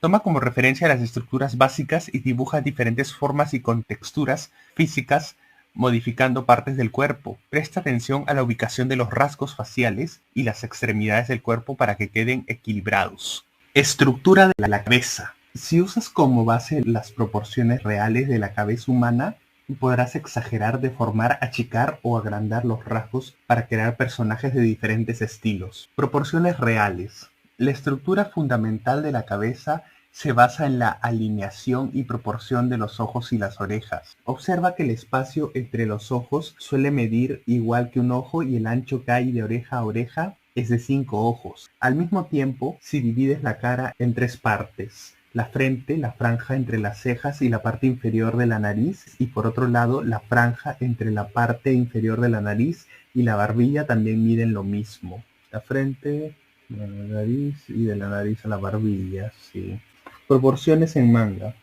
Toma como referencia las estructuras básicas y dibuja diferentes formas y con texturas físicas, modificando partes del cuerpo. Presta atención a la ubicación de los rasgos faciales y las extremidades del cuerpo para que queden equilibrados. Estructura de la cabeza. Si usas como base las proporciones reales de la cabeza humana, podrás exagerar, deformar, achicar o agrandar los rasgos para crear personajes de diferentes estilos. Proporciones reales. La estructura fundamental de la cabeza se basa en la alineación y proporción de los ojos y las orejas. Observa que el espacio entre los ojos suele medir igual que un ojo y el ancho que hay de oreja a oreja es de 5 ojos. Al mismo tiempo, si divides la cara en 3 partes, la frente, la franja entre las cejas y la parte inferior de la nariz, y por otro lado la franja entre la parte inferior de la nariz y la barbilla también miden lo mismo. La frente, la nariz y de la nariz a la barbilla, sí. Proporciones en manga.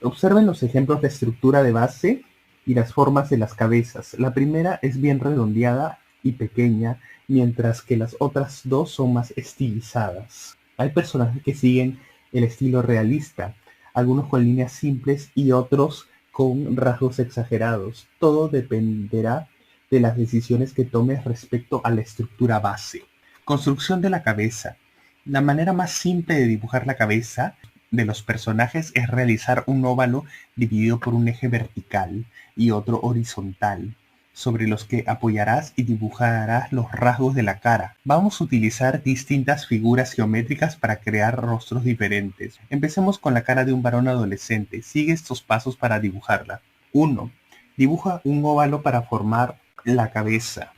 Observen los ejemplos de estructura de base y las formas de las cabezas. La primera es bien redondeada y pequeña, mientras que las otras dos son más estilizadas. Hay personajes que siguen el estilo realista, algunos con líneas simples y otros con rasgos exagerados. Todo dependerá de las decisiones que tomes respecto a la estructura base. Construcción de la cabeza. La manera más simple de dibujar la cabeza de los personajes es realizar un óvalo dividido por un eje vertical y otro horizontal, sobre los que apoyarás y dibujarás los rasgos de la cara. Vamos a utilizar distintas figuras geométricas para crear rostros diferentes. Empecemos con la cara de un varón adolescente. Sigue estos pasos para dibujarla. 1. Dibuja un óvalo para formar la cabeza.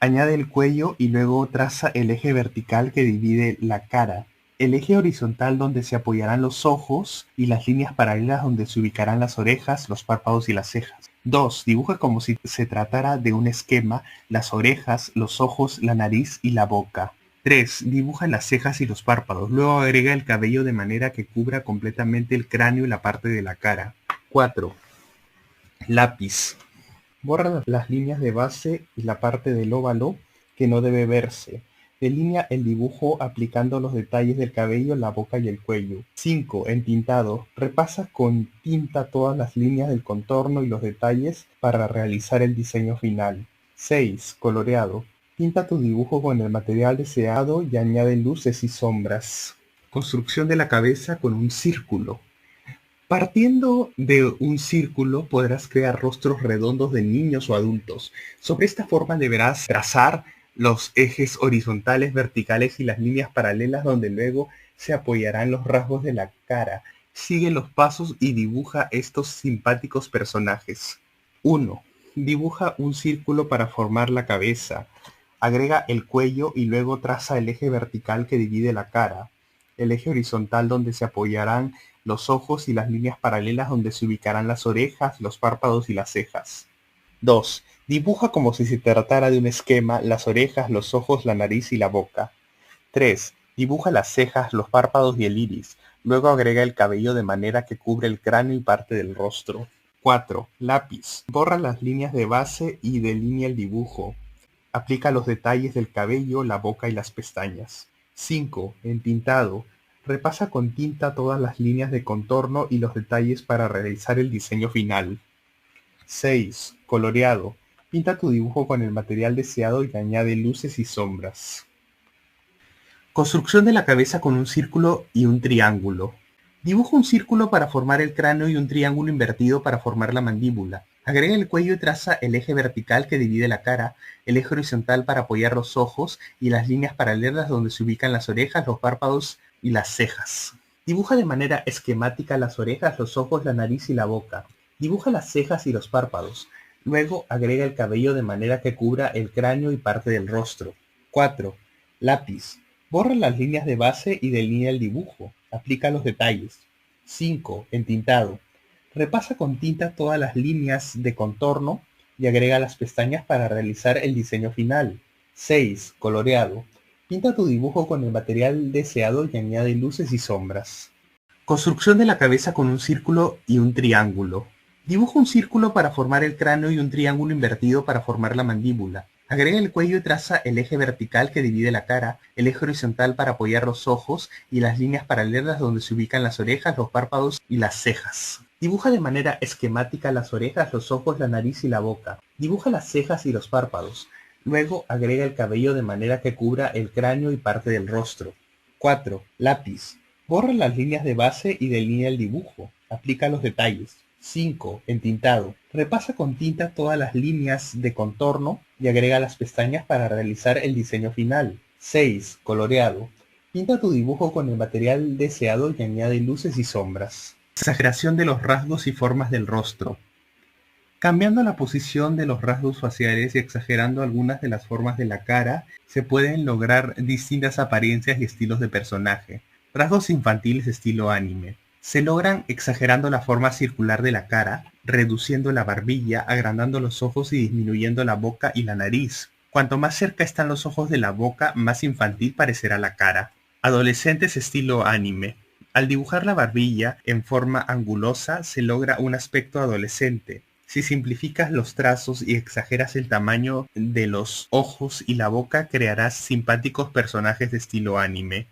Añade el cuello y luego traza el eje vertical que divide la cara, el eje horizontal donde se apoyarán los ojos y las líneas paralelas donde se ubicarán las orejas, los párpados y las cejas. 2. Dibuja como si se tratara de un esquema las orejas, los ojos, la nariz y la boca. 3. Dibuja las cejas y los párpados, luego agrega el cabello de manera que cubra completamente el cráneo y la parte de la cara. 4. Lápiz. Borra las líneas de base y la parte del óvalo que no debe verse. Delinea el dibujo aplicando los detalles del cabello, la boca y el cuello. 5. Entintado. Repasa con tinta todas las líneas del contorno y los detalles para realizar el diseño final. 6. Coloreado. Pinta tu dibujo con el material deseado y añade luces y sombras. Construcción de la cabeza con un círculo. Partiendo de un círculo podrás crear rostros redondos de niños o adultos. Sobre esta forma deberás trazar los ejes horizontales, verticales y las líneas paralelas donde luego se apoyarán los rasgos de la cara. Sigue los pasos y dibuja estos simpáticos personajes. 1. Dibuja un círculo para formar la cabeza. Agrega el cuello y luego traza el eje vertical que divide la cara, el eje horizontal donde se apoyarán los ojos y las líneas paralelas donde se ubicarán las orejas, los párpados y las cejas. 2. Dibuja como si se tratara de un esquema las orejas, los ojos, la nariz y la boca. 3. Dibuja las cejas, los párpados y el iris. Luego agrega el cabello de manera que cubre el cráneo y parte del rostro. 4. Lápiz. Borra las líneas de base y delinea el dibujo. Aplica los detalles del cabello, la boca y las pestañas. 5. Entintado. Repasa con tinta todas las líneas de contorno y los detalles para realizar el diseño final. 6. Coloreado. Pinta tu dibujo con el material deseado y añade luces y sombras. Construcción de la cabeza con un círculo y un triángulo. Dibuja un círculo para formar el cráneo y un triángulo invertido para formar la mandíbula. Agrega el cuello y traza el eje vertical que divide la cara, el eje horizontal para apoyar los ojos y las líneas paralelas donde se ubican las orejas, los párpados y las cejas. Dibuja de manera esquemática las orejas, los ojos, la nariz y la boca. Dibuja las cejas y los párpados. Luego agrega el cabello de manera que cubra el cráneo y parte del rostro. 4. Lápiz. Borra las líneas de base y delinea el dibujo. Aplica los detalles. 5. Entintado. Repasa con tinta todas las líneas de contorno y agrega las pestañas para realizar el diseño final. 6. Coloreado. Pinta tu dibujo con el material deseado y añade luces y sombras. Construcción de la cabeza con un círculo y un triángulo. Dibuja un círculo para formar el cráneo y un triángulo invertido para formar la mandíbula. Agrega el cuello y traza el eje vertical que divide la cara, el eje horizontal para apoyar los ojos y las líneas paralelas donde se ubican las orejas, los párpados y las cejas. Dibuja de manera esquemática las orejas, los ojos, la nariz y la boca. Dibuja las cejas y los párpados. Luego agrega el cabello de manera que cubra el cráneo y parte del rostro. 4. Lápiz. Borra las líneas de base y delinea el dibujo. Aplica los detalles. 5. Entintado. Repasa con tinta todas las líneas de contorno y agrega las pestañas para realizar el diseño final. 6. Coloreado. Pinta tu dibujo con el material deseado y añade luces y sombras. Exageración de los rasgos y formas del rostro. Cambiando la posición de los rasgos faciales y exagerando algunas de las formas de la cara, se pueden lograr distintas apariencias y estilos de personaje. Rasgos infantiles estilo anime. Se logran exagerando la forma circular de la cara, reduciendo la barbilla, agrandando los ojos y disminuyendo la boca y la nariz. Cuanto más cerca están los ojos de la boca, más infantil parecerá la cara. Adolescentes estilo anime. Al dibujar la barbilla en forma angulosa, se logra un aspecto adolescente. Si simplificas los trazos y exageras el tamaño de los ojos y la boca, crearás simpáticos personajes de estilo anime.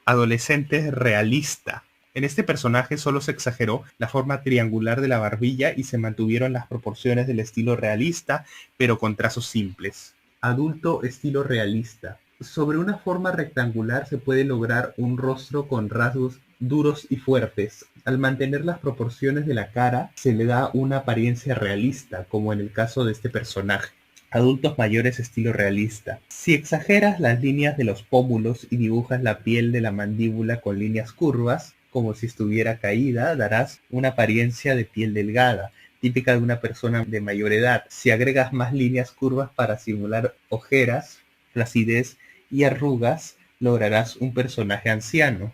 Adolescente realista. En este personaje solo se exageró la forma triangular de la barbilla y se mantuvieron las proporciones del estilo realista, pero con trazos simples. Adulto estilo realista. Sobre una forma rectangular se puede lograr un rostro con rasgos duros y fuertes. Al mantener las proporciones de la cara, se le da una apariencia realista, como en el caso de este personaje. Adultos mayores estilo realista. Si exageras las líneas de los pómulos y dibujas la piel de la mandíbula con líneas curvas, como si estuviera caída, darás una apariencia de piel delgada, típica de una persona de mayor edad. Si agregas más líneas curvas para simular ojeras, flacidez y arrugas, lograrás un personaje anciano.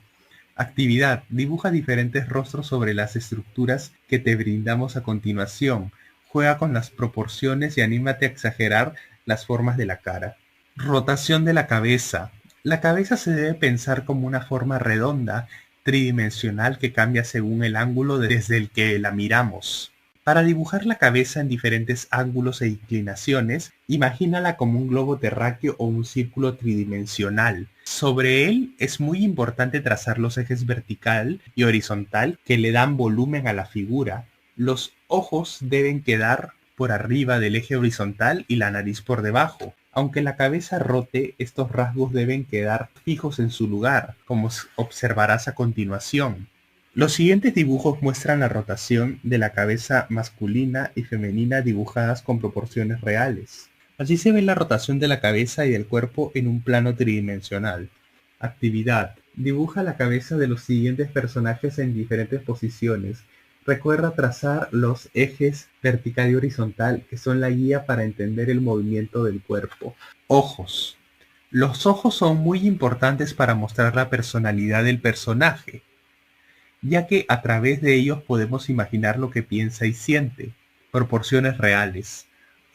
Actividad. Dibuja diferentes rostros sobre las estructuras que te brindamos a continuación. Juega con las proporciones y anímate a exagerar las formas de la cara. Rotación de la cabeza. La cabeza se debe pensar como una forma redonda, tridimensional que cambia según el ángulo desde el que la miramos. Para dibujar la cabeza en diferentes ángulos e inclinaciones, imagínala como un globo terráqueo o un círculo tridimensional. Sobre él es muy importante trazar los ejes vertical y horizontal que le dan volumen a la figura. Los ojos deben quedar por arriba del eje horizontal y la nariz por debajo. Aunque la cabeza rote, estos rasgos deben quedar fijos en su lugar, como observarás a continuación. Los siguientes dibujos muestran la rotación de la cabeza masculina y femenina dibujadas con proporciones reales. Allí se ve la rotación de la cabeza y del cuerpo en un plano tridimensional. Actividad. Dibuja la cabeza de los siguientes personajes en diferentes posiciones. Recuerda trazar los ejes vertical y horizontal, que son la guía para entender el movimiento del cuerpo. Ojos. Los ojos son muy importantes para mostrar la personalidad del personaje, ya que a través de ellos podemos imaginar lo que piensa y siente. Proporciones reales.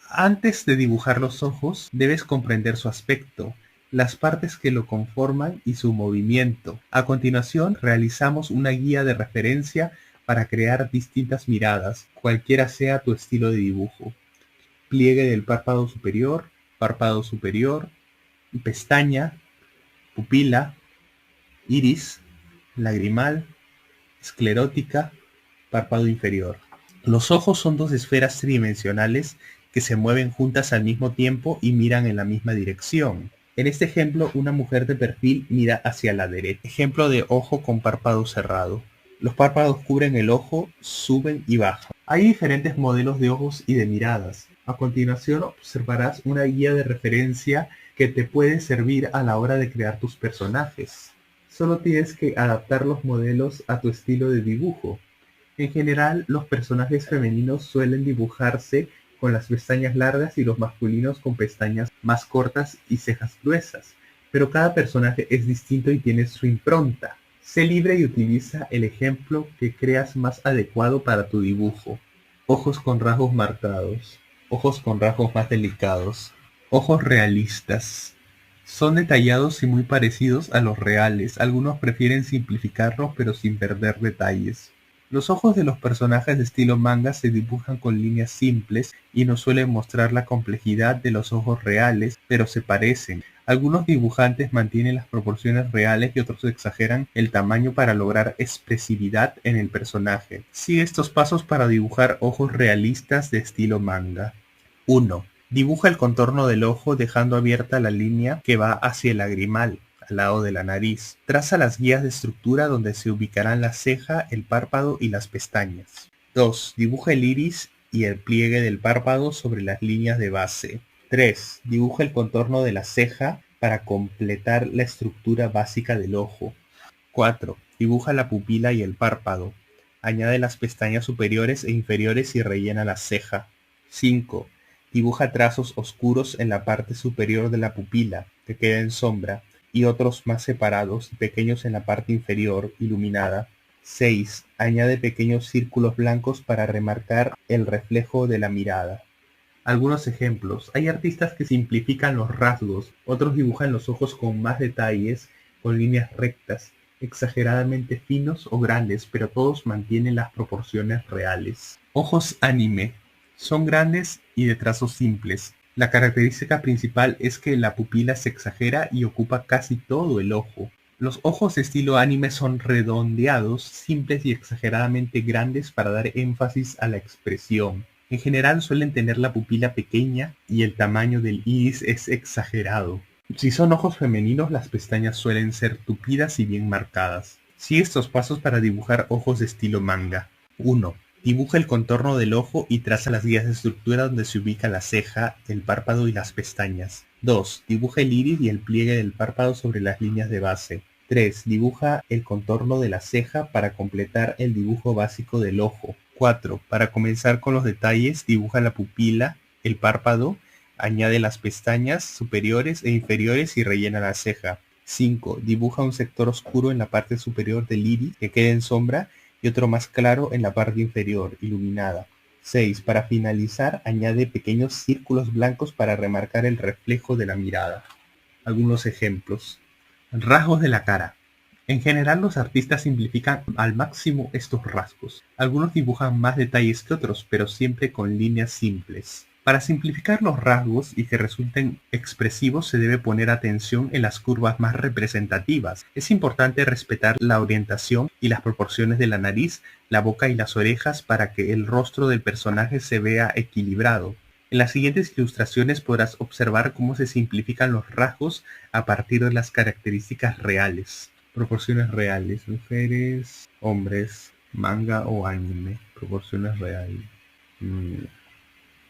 Antes de dibujar los ojos, debes comprender su aspecto, las partes que lo conforman y su movimiento. A continuación, realizamos una guía de referencia para crear distintas miradas, cualquiera sea tu estilo de dibujo. Pliegue del párpado superior, pestaña, pupila, iris, lagrimal, esclerótica, párpado inferior. Los ojos son dos esferas tridimensionales que se mueven juntas al mismo tiempo y miran en la misma dirección. En este ejemplo, una mujer de perfil mira hacia la derecha. Ejemplo de ojo con párpado cerrado. Los párpados cubren el ojo, suben y bajan. Hay diferentes modelos de ojos y de miradas. A continuación observarás una guía de referencia que te puede servir a la hora de crear tus personajes. Solo tienes que adaptar los modelos a tu estilo de dibujo. En general, los personajes femeninos suelen dibujarse con las pestañas largas y los masculinos con pestañas más cortas y cejas gruesas, pero cada personaje es distinto y tiene su impronta. Sé libre y utiliza el ejemplo que creas más adecuado para tu dibujo. Ojos con rasgos marcados, ojos con rasgos más delicados, ojos realistas. Son detallados y muy parecidos a los reales. Algunos prefieren simplificarlos pero sin perder detalles. Los ojos de los personajes de estilo manga se dibujan con líneas simples y no suelen mostrar la complejidad de los ojos reales, pero se parecen. Algunos dibujantes mantienen las proporciones reales y otros exageran el tamaño para lograr expresividad en el personaje. Sigue estos pasos para dibujar ojos realistas de estilo manga. 1. Dibuja el contorno del ojo dejando abierta la línea que va hacia el lagrimal, al lado de la nariz. Traza las guías de estructura donde se ubicarán la ceja, el párpado y las pestañas. 2. Dibuja el iris y el pliegue del párpado sobre las líneas de base. 3. Dibuja el contorno de la ceja para completar la estructura básica del ojo. 4. Dibuja la pupila y el párpado. Añade las pestañas superiores e inferiores y rellena la ceja. 5. Dibuja trazos oscuros en la parte superior de la pupila, que queda en sombra, y otros más separados y pequeños en la parte inferior, iluminada. 6. Añade pequeños círculos blancos para remarcar el reflejo de la mirada. Algunos ejemplos. Hay artistas que simplifican los rasgos, otros dibujan los ojos con más detalles, con líneas rectas, exageradamente finos o grandes, pero todos mantienen las proporciones reales. Ojos anime. Son grandes y de trazos simples. La característica principal es que la pupila se exagera y ocupa casi todo el ojo. Los ojos de estilo anime son redondeados, simples y exageradamente grandes para dar énfasis a la expresión. En general suelen tener la pupila pequeña y el tamaño del iris es exagerado. Si son ojos femeninos, las pestañas suelen ser tupidas y bien marcadas. Sigue estos pasos para dibujar ojos de estilo manga. 1. Dibuja el contorno del ojo y traza las guías de estructura donde se ubica la ceja, el párpado y las pestañas. 2. Dibuja el iris y el pliegue del párpado sobre las líneas de base. 3. Dibuja el contorno de la ceja para completar el dibujo básico del ojo. 4. Para comenzar con los detalles, dibuja la pupila, el párpado, añade las pestañas superiores e inferiores y rellena la ceja. 5. Dibuja un sector oscuro en la parte superior del iris que quede en sombra y otro más claro en la parte inferior, iluminada. 6. Para finalizar, añade pequeños círculos blancos para remarcar el reflejo de la mirada. Algunos ejemplos. Rasgos de la cara. En general, los artistas simplifican al máximo estos rasgos. Algunos dibujan más detalles que otros, pero siempre con líneas simples. Para simplificar los rasgos y que resulten expresivos se debe poner atención en las curvas más representativas. Es importante respetar la orientación y las proporciones de la nariz, la boca y las orejas para que el rostro del personaje se vea equilibrado. En las siguientes ilustraciones podrás observar cómo se simplifican los rasgos a partir de las características reales. Proporciones reales, mujeres, hombres, manga o anime. Proporciones reales.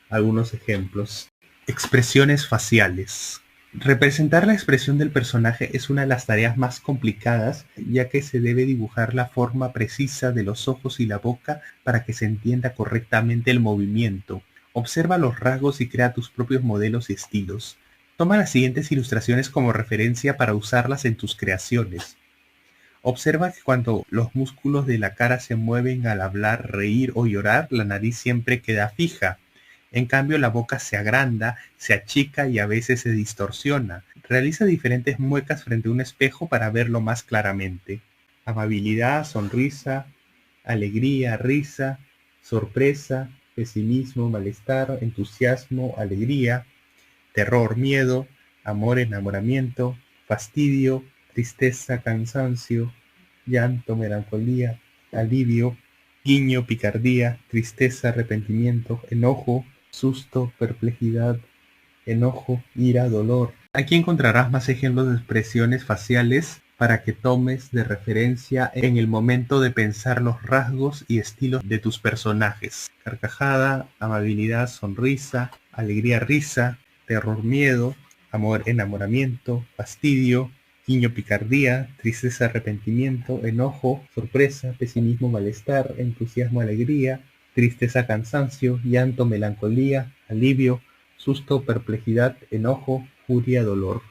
Algunos ejemplos. Expresiones faciales. Representar la expresión del personaje es una de las tareas más complicadas, ya que se debe dibujar la forma precisa de los ojos y la boca para que se entienda correctamente el movimiento. Observa los rasgos y crea tus propios modelos y estilos. Toma las siguientes ilustraciones como referencia para usarlas en tus creaciones. Observa que cuando los músculos de la cara se mueven al hablar, reír o llorar, la nariz siempre queda fija. En cambio, la boca se agranda, se achica y a veces se distorsiona. Realiza diferentes muecas frente a un espejo para verlo más claramente. Amabilidad, sonrisa, alegría, risa, sorpresa, pesimismo, malestar, entusiasmo, alegría, terror, miedo, amor, enamoramiento, fastidio, tristeza, cansancio, llanto, melancolía, alivio, guiño, picardía, tristeza, arrepentimiento, enojo, susto, perplejidad, enojo, ira, dolor. Aquí encontrarás más ejemplos de expresiones faciales para que tomes de referencia en el momento de pensar los rasgos y estilos de tus personajes. Carcajada, amabilidad, sonrisa, alegría, risa, terror, miedo, amor, enamoramiento, fastidio, guiño, picardía, tristeza, arrepentimiento, enojo, sorpresa, pesimismo, malestar, entusiasmo, alegría, tristeza, cansancio, llanto, melancolía, alivio, susto, perplejidad, enojo, furia, dolor.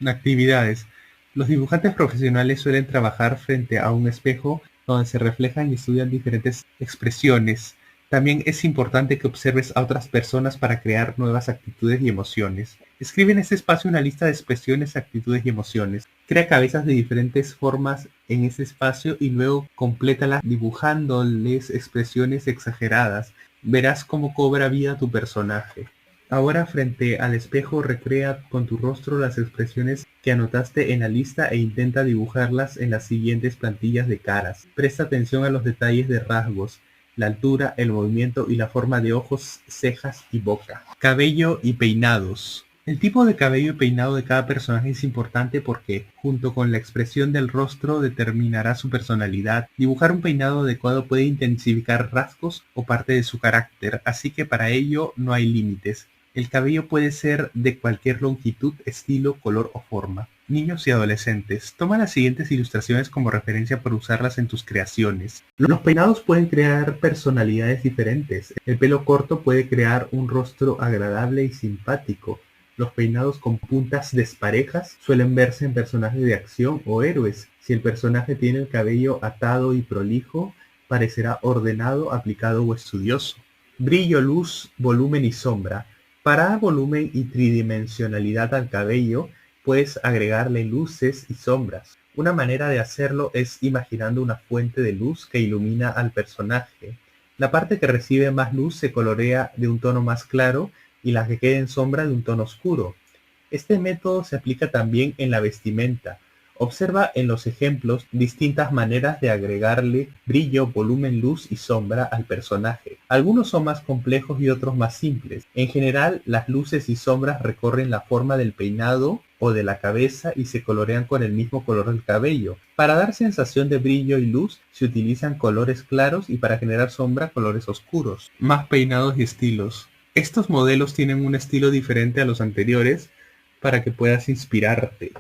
Actividades. Los dibujantes profesionales suelen trabajar frente a un espejo donde se reflejan y estudian diferentes expresiones. También es importante que observes a otras personas para crear nuevas actitudes y emociones. Escribe en este espacio una lista de expresiones, actitudes y emociones. Crea cabezas de diferentes formas en ese espacio y luego complétalas dibujándoles expresiones exageradas. Verás cómo cobra vida tu personaje. Ahora frente al espejo recrea con tu rostro las expresiones que anotaste en la lista e intenta dibujarlas en las siguientes plantillas de caras. Presta atención a los detalles de rasgos, la altura, el movimiento y la forma de ojos, cejas y boca. Cabello y peinados. El tipo de cabello y peinado de cada personaje es importante porque, junto con la expresión del rostro, determinará su personalidad. Dibujar un peinado adecuado puede intensificar rasgos o parte de su carácter, así que para ello no hay límites. El cabello puede ser de cualquier longitud, estilo, color o forma. Niños y adolescentes. Toma las siguientes ilustraciones como referencia para usarlas en tus creaciones. Los peinados pueden crear personalidades diferentes. El pelo corto puede crear un rostro agradable y simpático. Los peinados con puntas desparejas suelen verse en personajes de acción o héroes. Si el personaje tiene el cabello atado y prolijo, parecerá ordenado, aplicado o estudioso. Brillo, luz, volumen y sombra. Para dar volumen y tridimensionalidad al cabello, puedes agregarle luces y sombras. Una manera de hacerlo es imaginando una fuente de luz que ilumina al personaje. La parte que recibe más luz se colorea de un tono más claro y la que queda en sombra de un tono oscuro. Este método se aplica también en la vestimenta. Observa en los ejemplos distintas maneras de agregarle brillo, volumen, luz y sombra al personaje. Algunos son más complejos y otros más simples. En general, las luces y sombras recorren la forma del peinado o de la cabeza y se colorean con el mismo color del cabello. Para dar sensación de brillo y luz se utilizan colores claros y para generar sombra colores oscuros. Más peinados y estilos. Estos modelos tienen un estilo diferente a los anteriores para que puedas inspirarte.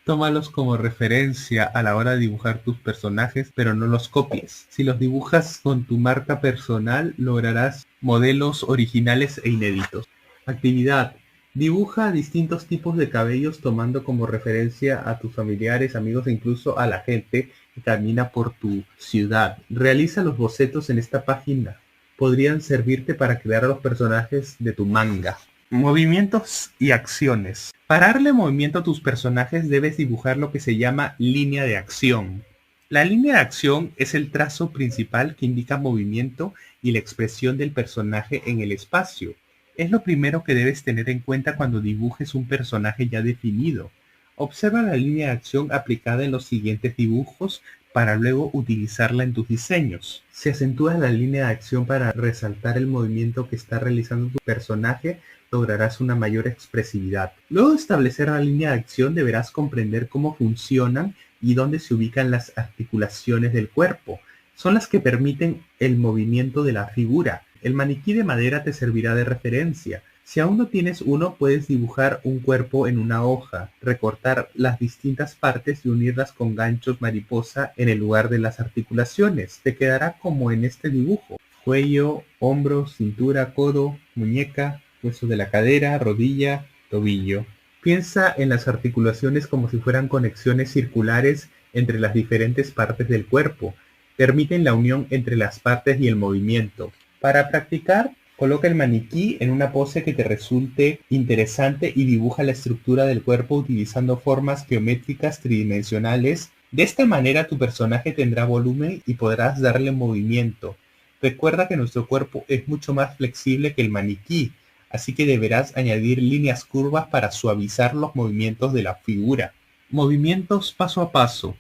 Tómalos como referencia a la hora de dibujar tus personajes, pero no los copies. Si los dibujas con tu marca personal, lograrás modelos originales e inéditos. Actividad. Dibuja distintos tipos de cabellos tomando como referencia a tus familiares, amigos e incluso a la gente que camina por tu ciudad. Realiza los bocetos en esta página. Podrían servirte para crear los personajes de tu manga. Movimientos y acciones. Para darle movimiento a tus personajes debes dibujar lo que se llama línea de acción. La línea de acción es el trazo principal que indica movimiento y la expresión del personaje en el espacio. Es lo primero que debes tener en cuenta cuando dibujes un personaje ya definido. Observa la línea de acción aplicada en los siguientes dibujos para luego utilizarla en tus diseños. Si acentúas la línea de acción para resaltar el movimiento que está realizando tu personaje, lograrás una mayor expresividad. Luego de establecer la línea de acción, deberás comprender cómo funcionan y dónde se ubican las articulaciones del cuerpo. Son las que permiten el movimiento de la figura. El maniquí de madera te servirá de referencia. Si aún no tienes uno, puedes dibujar un cuerpo en una hoja, recortar las distintas partes y unirlas con ganchos mariposa en el lugar de las articulaciones. Te quedará como en este dibujo: cuello, hombros, cintura, codo, muñeca, hueso de la cadera, rodilla, tobillo. Piensa en las articulaciones como si fueran conexiones circulares entre las diferentes partes del cuerpo. Permiten la unión entre las partes y el movimiento. Para practicar, coloca el maniquí en una pose que te resulte interesante y dibuja la estructura del cuerpo utilizando formas geométricas tridimensionales. De esta manera tu personaje tendrá volumen y podrás darle movimiento. Recuerda que nuestro cuerpo es mucho más flexible que el maniquí, así que deberás añadir líneas curvas para suavizar los movimientos de la figura. Movimientos paso a paso.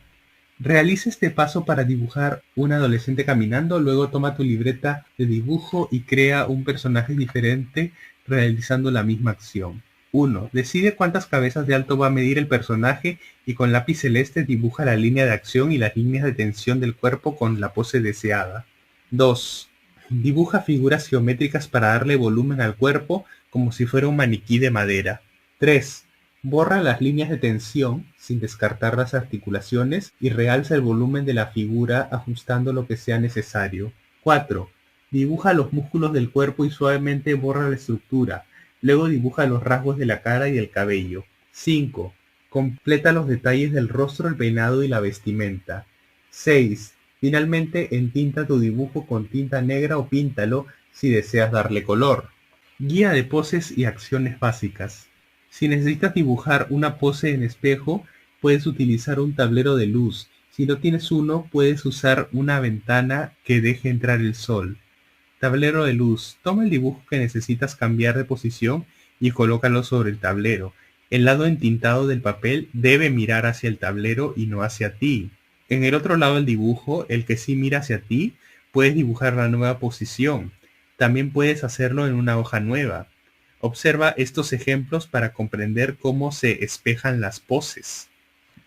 Realiza este paso para dibujar un adolescente caminando, luego toma tu libreta de dibujo y crea un personaje diferente realizando la misma acción. 1. Decide cuántas cabezas de alto va a medir el personaje y con lápiz celeste dibuja la línea de acción y las líneas de tensión del cuerpo con la pose deseada. 2. Dibuja figuras geométricas para darle volumen al cuerpo como si fuera un maniquí de madera. 3. Borra las líneas de tensión sin descartar las articulaciones y realza el volumen de la figura ajustando lo que sea necesario. 4. Dibuja los músculos del cuerpo y suavemente borra la estructura. Luego dibuja los rasgos de la cara y el cabello. 5. Completa los detalles del rostro, el peinado y la vestimenta. 6. Finalmente entinta tu dibujo con tinta negra o píntalo si deseas darle color. Guía de poses y acciones básicas. Si necesitas dibujar una pose en espejo, puedes utilizar un tablero de luz. Si no tienes uno, puedes usar una ventana que deje entrar el sol. Tablero de luz. Toma el dibujo que necesitas cambiar de posición y colócalo sobre el tablero. El lado entintado del papel debe mirar hacia el tablero y no hacia ti. En el otro lado del dibujo, el que sí mira hacia ti, puedes dibujar la nueva posición. También puedes hacerlo en una hoja nueva. Observa estos ejemplos para comprender cómo se espejan las poses.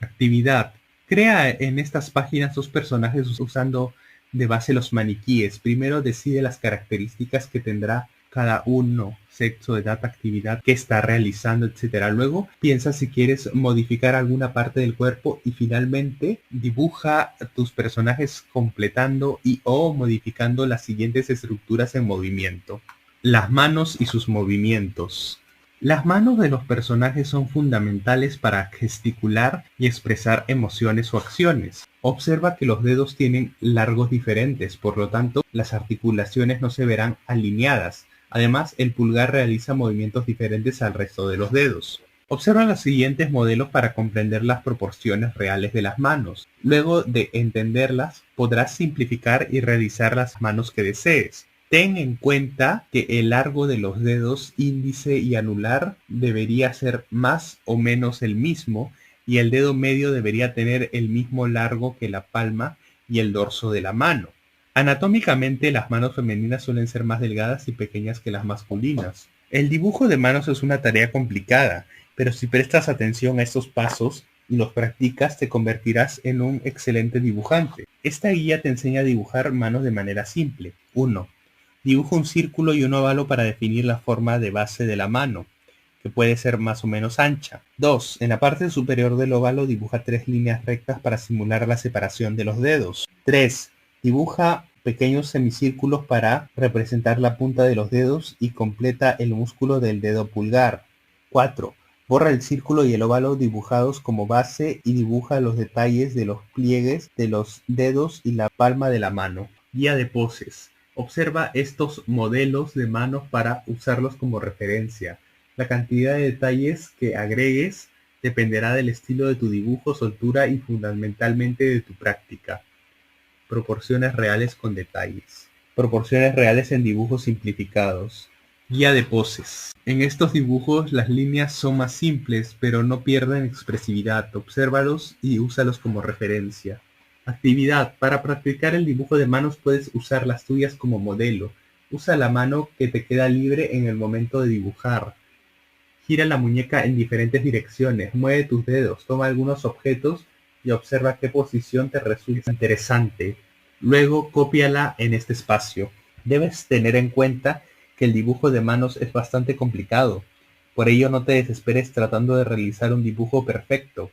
Actividad. Crea en estas páginas dos personajes usando de base los maniquíes. Primero decide las características que tendrá cada uno: sexo, edad, actividad que está realizando, etc. Luego piensa si quieres modificar alguna parte del cuerpo y finalmente dibuja tus personajes completando y o modificando las siguientes estructuras en movimiento. Las manos y sus movimientos. Las manos de los personajes son fundamentales para gesticular y expresar emociones o acciones. Observa que los dedos tienen largos diferentes, por lo tanto, las articulaciones no se verán alineadas. Además, el pulgar realiza movimientos diferentes al resto de los dedos. Observa los siguientes modelos para comprender las proporciones reales de las manos. Luego de entenderlas, podrás simplificar y realizar las manos que desees. Ten en cuenta que el largo de los dedos índice y anular debería ser más o menos el mismo y el dedo medio debería tener el mismo largo que la palma y el dorso de la mano. Anatómicamente, las manos femeninas suelen ser más delgadas y pequeñas que las masculinas. El dibujo de manos es una tarea complicada pero si prestas atención a estos pasos y los practicas, te convertirás en un excelente dibujante. Esta guía te enseña a dibujar manos de manera simple. 1. Dibuja un círculo y un óvalo para definir la forma de base de la mano, que puede ser más o menos ancha. 2. En la parte superior del óvalo dibuja 3 líneas rectas para simular la separación de los dedos. 3. Dibuja pequeños semicírculos para representar la punta de los dedos y completa el músculo del dedo pulgar. 4. Borra el círculo y el óvalo dibujados como base y dibuja los detalles de los pliegues de los dedos y la palma de la mano. Guía de poses. Observa estos modelos de manos para usarlos como referencia. La cantidad de detalles que agregues dependerá del estilo de tu dibujo, soltura y fundamentalmente de tu práctica. Proporciones reales con detalles. Proporciones reales en dibujos simplificados. Guía de poses. En estos dibujos las líneas son más simples, pero no pierden expresividad. Obsérvalos y úsalos como referencia. Actividad. Para practicar el dibujo de manos puedes usar las tuyas como modelo. Usa la mano que te queda libre en el momento de dibujar. Gira la muñeca en diferentes direcciones. Mueve tus dedos. Toma algunos objetos y observa qué posición te resulta interesante. Luego cópiala en este espacio. Debes tener en cuenta que el dibujo de manos es bastante complicado. Por ello no te desesperes tratando de realizar un dibujo perfecto.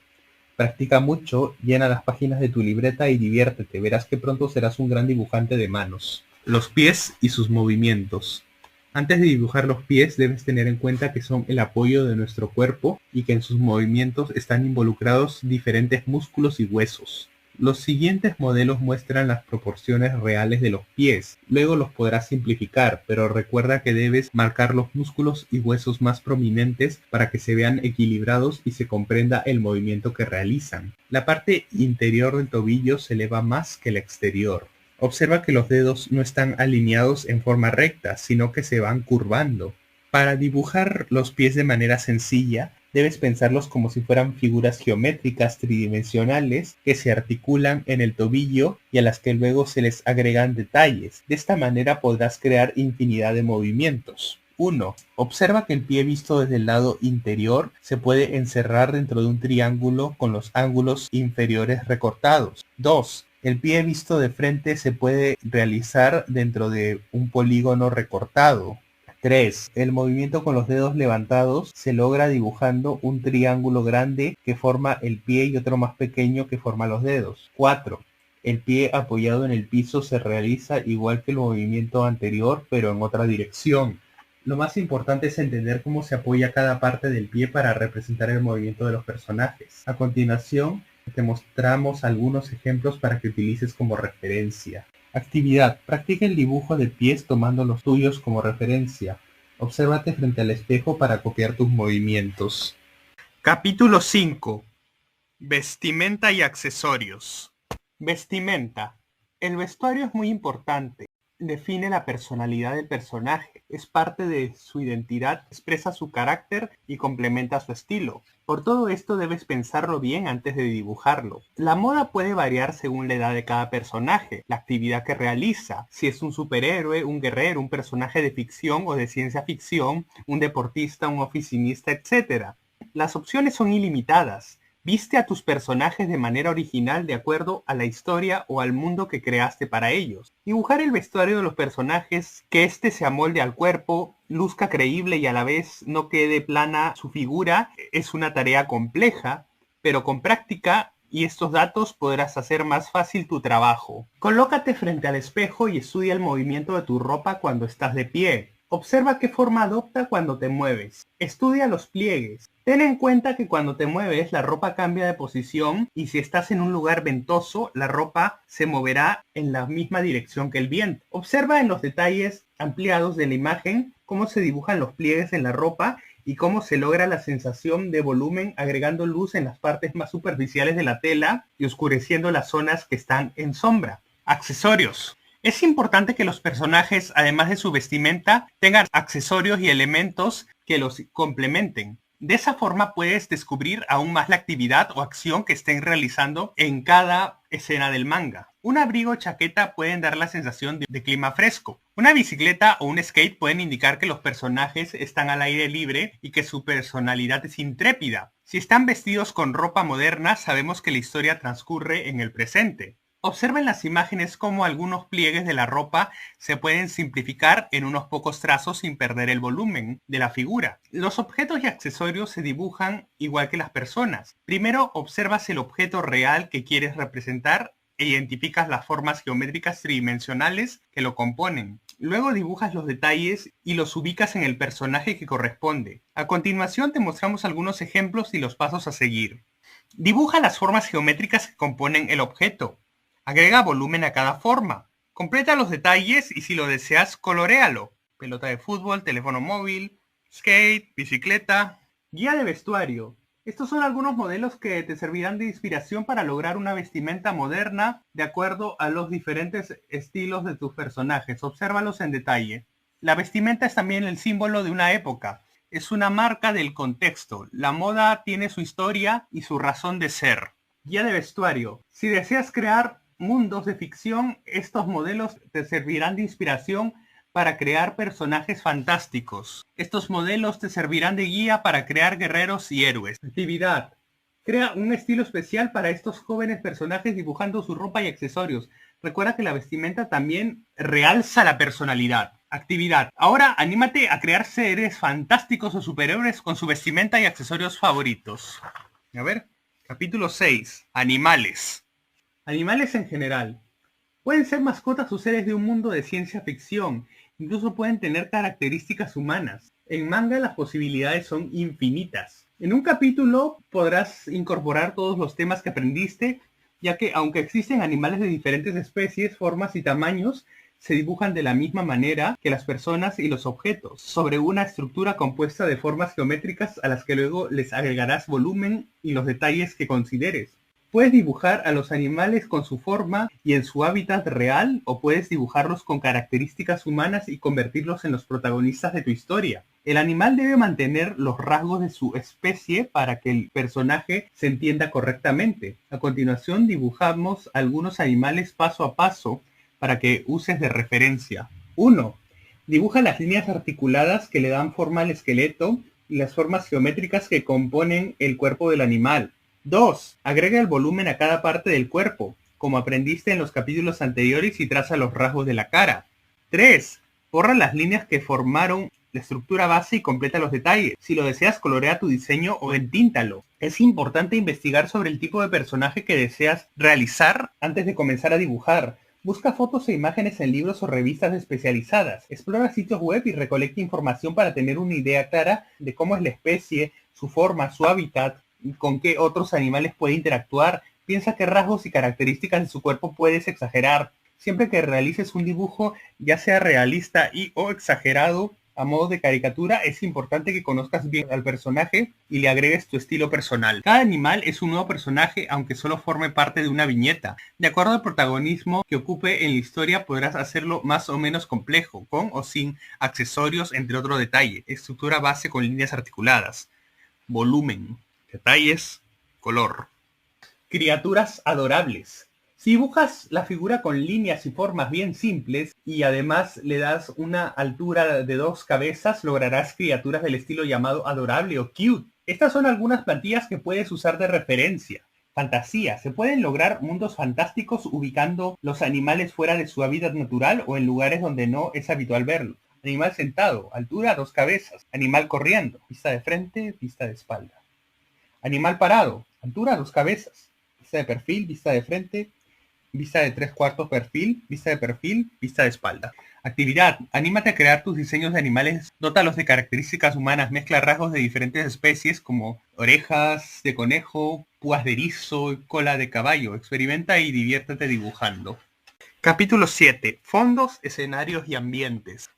Practica mucho, llena las páginas de tu libreta y diviértete. Verás que pronto serás un gran dibujante de manos. Los pies y sus movimientos. Antes de dibujar los pies debes tener en cuenta que son el apoyo de nuestro cuerpo y que en sus movimientos están involucrados diferentes músculos y huesos. Los siguientes modelos muestran las proporciones reales de los pies. Luego los podrás simplificar, pero recuerda que debes marcar los músculos y huesos más prominentes para que se vean equilibrados y se comprenda el movimiento que realizan. La parte interior del tobillo se eleva más que la exterior. Observa que los dedos no están alineados en forma recta, sino que se van curvando. Para dibujar los pies de manera sencilla, debes pensarlos como si fueran figuras geométricas tridimensionales que se articulan en el tobillo y a las que luego se les agregan detalles. De esta manera podrás crear infinidad de movimientos. 1. Observa que el pie visto desde el lado interior se puede encerrar dentro de un triángulo con los ángulos inferiores recortados. 2. El pie visto de frente se puede realizar dentro de un polígono recortado. 3. El movimiento con los dedos levantados se logra dibujando un triángulo grande que forma el pie y otro más pequeño que forma los dedos. 4. El pie apoyado en el piso se realiza igual que el movimiento anterior, pero en otra dirección. Lo más importante es entender cómo se apoya cada parte del pie para representar el movimiento de los personajes. A continuación, te mostramos algunos ejemplos para que utilices como referencia. Actividad. Practica el dibujo de pies tomando los tuyos como referencia. Obsérvate frente al espejo para copiar tus movimientos. Capítulo 5. Vestimenta y accesorios. Vestimenta. El vestuario es muy importante. Define la personalidad del personaje, es parte de su identidad, expresa su carácter y complementa su estilo. Por todo esto debes pensarlo bien antes de dibujarlo. La moda puede variar según la edad de cada personaje, la actividad que realiza, si es un superhéroe, un guerrero, un personaje de ficción o de ciencia ficción, un deportista, un oficinista, etc. Las opciones son ilimitadas. Viste a tus personajes de manera original de acuerdo a la historia o al mundo que creaste para ellos. Dibujar el vestuario de los personajes, que éste se amolde al cuerpo, luzca creíble y a la vez no quede plana su figura, es una tarea compleja, pero con práctica y estos datos podrás hacer más fácil tu trabajo. Colócate frente al espejo y estudia el movimiento de tu ropa cuando estás de pie. Observa qué forma adopta cuando te mueves. Estudia los pliegues. Ten en cuenta que cuando te mueves la ropa cambia de posición y si estás en un lugar ventoso, la ropa se moverá en la misma dirección que el viento. Observa en los detalles ampliados de la imagen cómo se dibujan los pliegues en la ropa y cómo se logra la sensación de volumen agregando luz en las partes más superficiales de la tela y oscureciendo las zonas que están en sombra. Accesorios. Es importante que los personajes, además de su vestimenta, tengan accesorios y elementos que los complementen. De esa forma puedes descubrir aún más la actividad o acción que estén realizando en cada escena del manga. Un abrigo o chaqueta pueden dar la sensación de clima fresco. Una bicicleta o un skate pueden indicar que los personajes están al aire libre y que su personalidad es intrépida. Si están vestidos con ropa moderna, sabemos que la historia transcurre en el presente. Observen las imágenes cómo algunos pliegues de la ropa se pueden simplificar en unos pocos trazos sin perder el volumen de la figura. Los objetos y accesorios se dibujan igual que las personas. Primero observas el objeto real que quieres representar e identificas las formas geométricas tridimensionales que lo componen. Luego dibujas los detalles y los ubicas en el personaje que corresponde. A continuación te mostramos algunos ejemplos y los pasos a seguir. Dibuja las formas geométricas que componen el objeto. Agrega volumen a cada forma. Completa los detalles y si lo deseas, coloréalo. Pelota de fútbol, teléfono móvil, skate, bicicleta. Guía de vestuario. Estos son algunos modelos que te servirán de inspiración para lograr una vestimenta moderna de acuerdo a los diferentes estilos de tus personajes. Obsérvalos en detalle. La vestimenta es también el símbolo de una época. Es una marca del contexto. La moda tiene su historia y su razón de ser. Guía de vestuario. Si deseas crear mundos de ficción, estos modelos te servirán de inspiración para crear personajes fantásticos. Estos modelos te servirán de guía para crear guerreros y héroes. Actividad. Crea un estilo especial para estos jóvenes personajes dibujando su ropa y accesorios. Recuerda que la vestimenta también realza la personalidad. Actividad. Ahora anímate a crear seres fantásticos o superhéroes con su vestimenta y accesorios favoritos. A ver. Capítulo 6. Animales. Animales en general. Pueden ser mascotas o seres de un mundo de ciencia ficción. Incluso pueden tener características humanas. En manga las posibilidades son infinitas. En un capítulo podrás incorporar todos los temas que aprendiste, ya que aunque existen animales de diferentes especies, formas y tamaños, se dibujan de la misma manera que las personas y los objetos, sobre una estructura compuesta de formas geométricas a las que luego les agregarás volumen y los detalles que consideres. Puedes dibujar a los animales con su forma y en su hábitat real, o puedes dibujarlos con características humanas y convertirlos en los protagonistas de tu historia. El animal debe mantener los rasgos de su especie para que el personaje se entienda correctamente. A continuación dibujamos algunos animales paso a paso para que uses de referencia. 1. Dibuja las líneas articuladas que le dan forma al esqueleto y las formas geométricas que componen el cuerpo del animal. 2. Agrega el volumen a cada parte del cuerpo, como aprendiste en los capítulos anteriores, y traza los rasgos de la cara. 3. Borra las líneas que formaron la estructura base y completa los detalles. Si lo deseas, colorea tu diseño o entíntalo. Es importante investigar sobre el tipo de personaje que deseas realizar antes de comenzar a dibujar. Busca fotos e imágenes en libros o revistas especializadas. Explora sitios web y recolecta información para tener una idea clara de cómo es la especie, su forma, su hábitat, con qué otros animales puede interactuar. Piensa qué rasgos y características de su cuerpo puedes exagerar. Siempre que realices un dibujo, ya sea realista y o exagerado a modo de caricatura, es importante que conozcas bien al personaje y le agregues tu estilo personal. Cada animal es un nuevo personaje, aunque solo forme parte de una viñeta. De acuerdo al protagonismo que ocupe en la historia, podrás hacerlo más o menos complejo, con o sin accesorios, entre otros detalles. Estructura base con líneas articuladas. Volumen. Detalles. Color. Criaturas adorables. Si dibujas la figura con líneas y formas bien simples y además le das una altura de 2 cabezas, lograrás criaturas del estilo llamado adorable o cute. Estas son algunas plantillas que puedes usar de referencia. Fantasía. Se pueden lograr mundos fantásticos ubicando los animales fuera de su hábitat natural o en lugares donde no es habitual verlos. Animal sentado. Altura 2 cabezas. Animal corriendo. Vista de frente, vista de espalda. Animal parado. Altura 2 cabezas. Vista de perfil, vista de frente, vista de 3/4 perfil, vista de espalda. Actividad. Anímate a crear tus diseños de animales. Dótalos de características humanas. Mezcla rasgos de diferentes especies como orejas de conejo, púas de erizo y cola de caballo. Experimenta y diviértete dibujando. Capítulo 7. Fondos, escenarios y ambientes.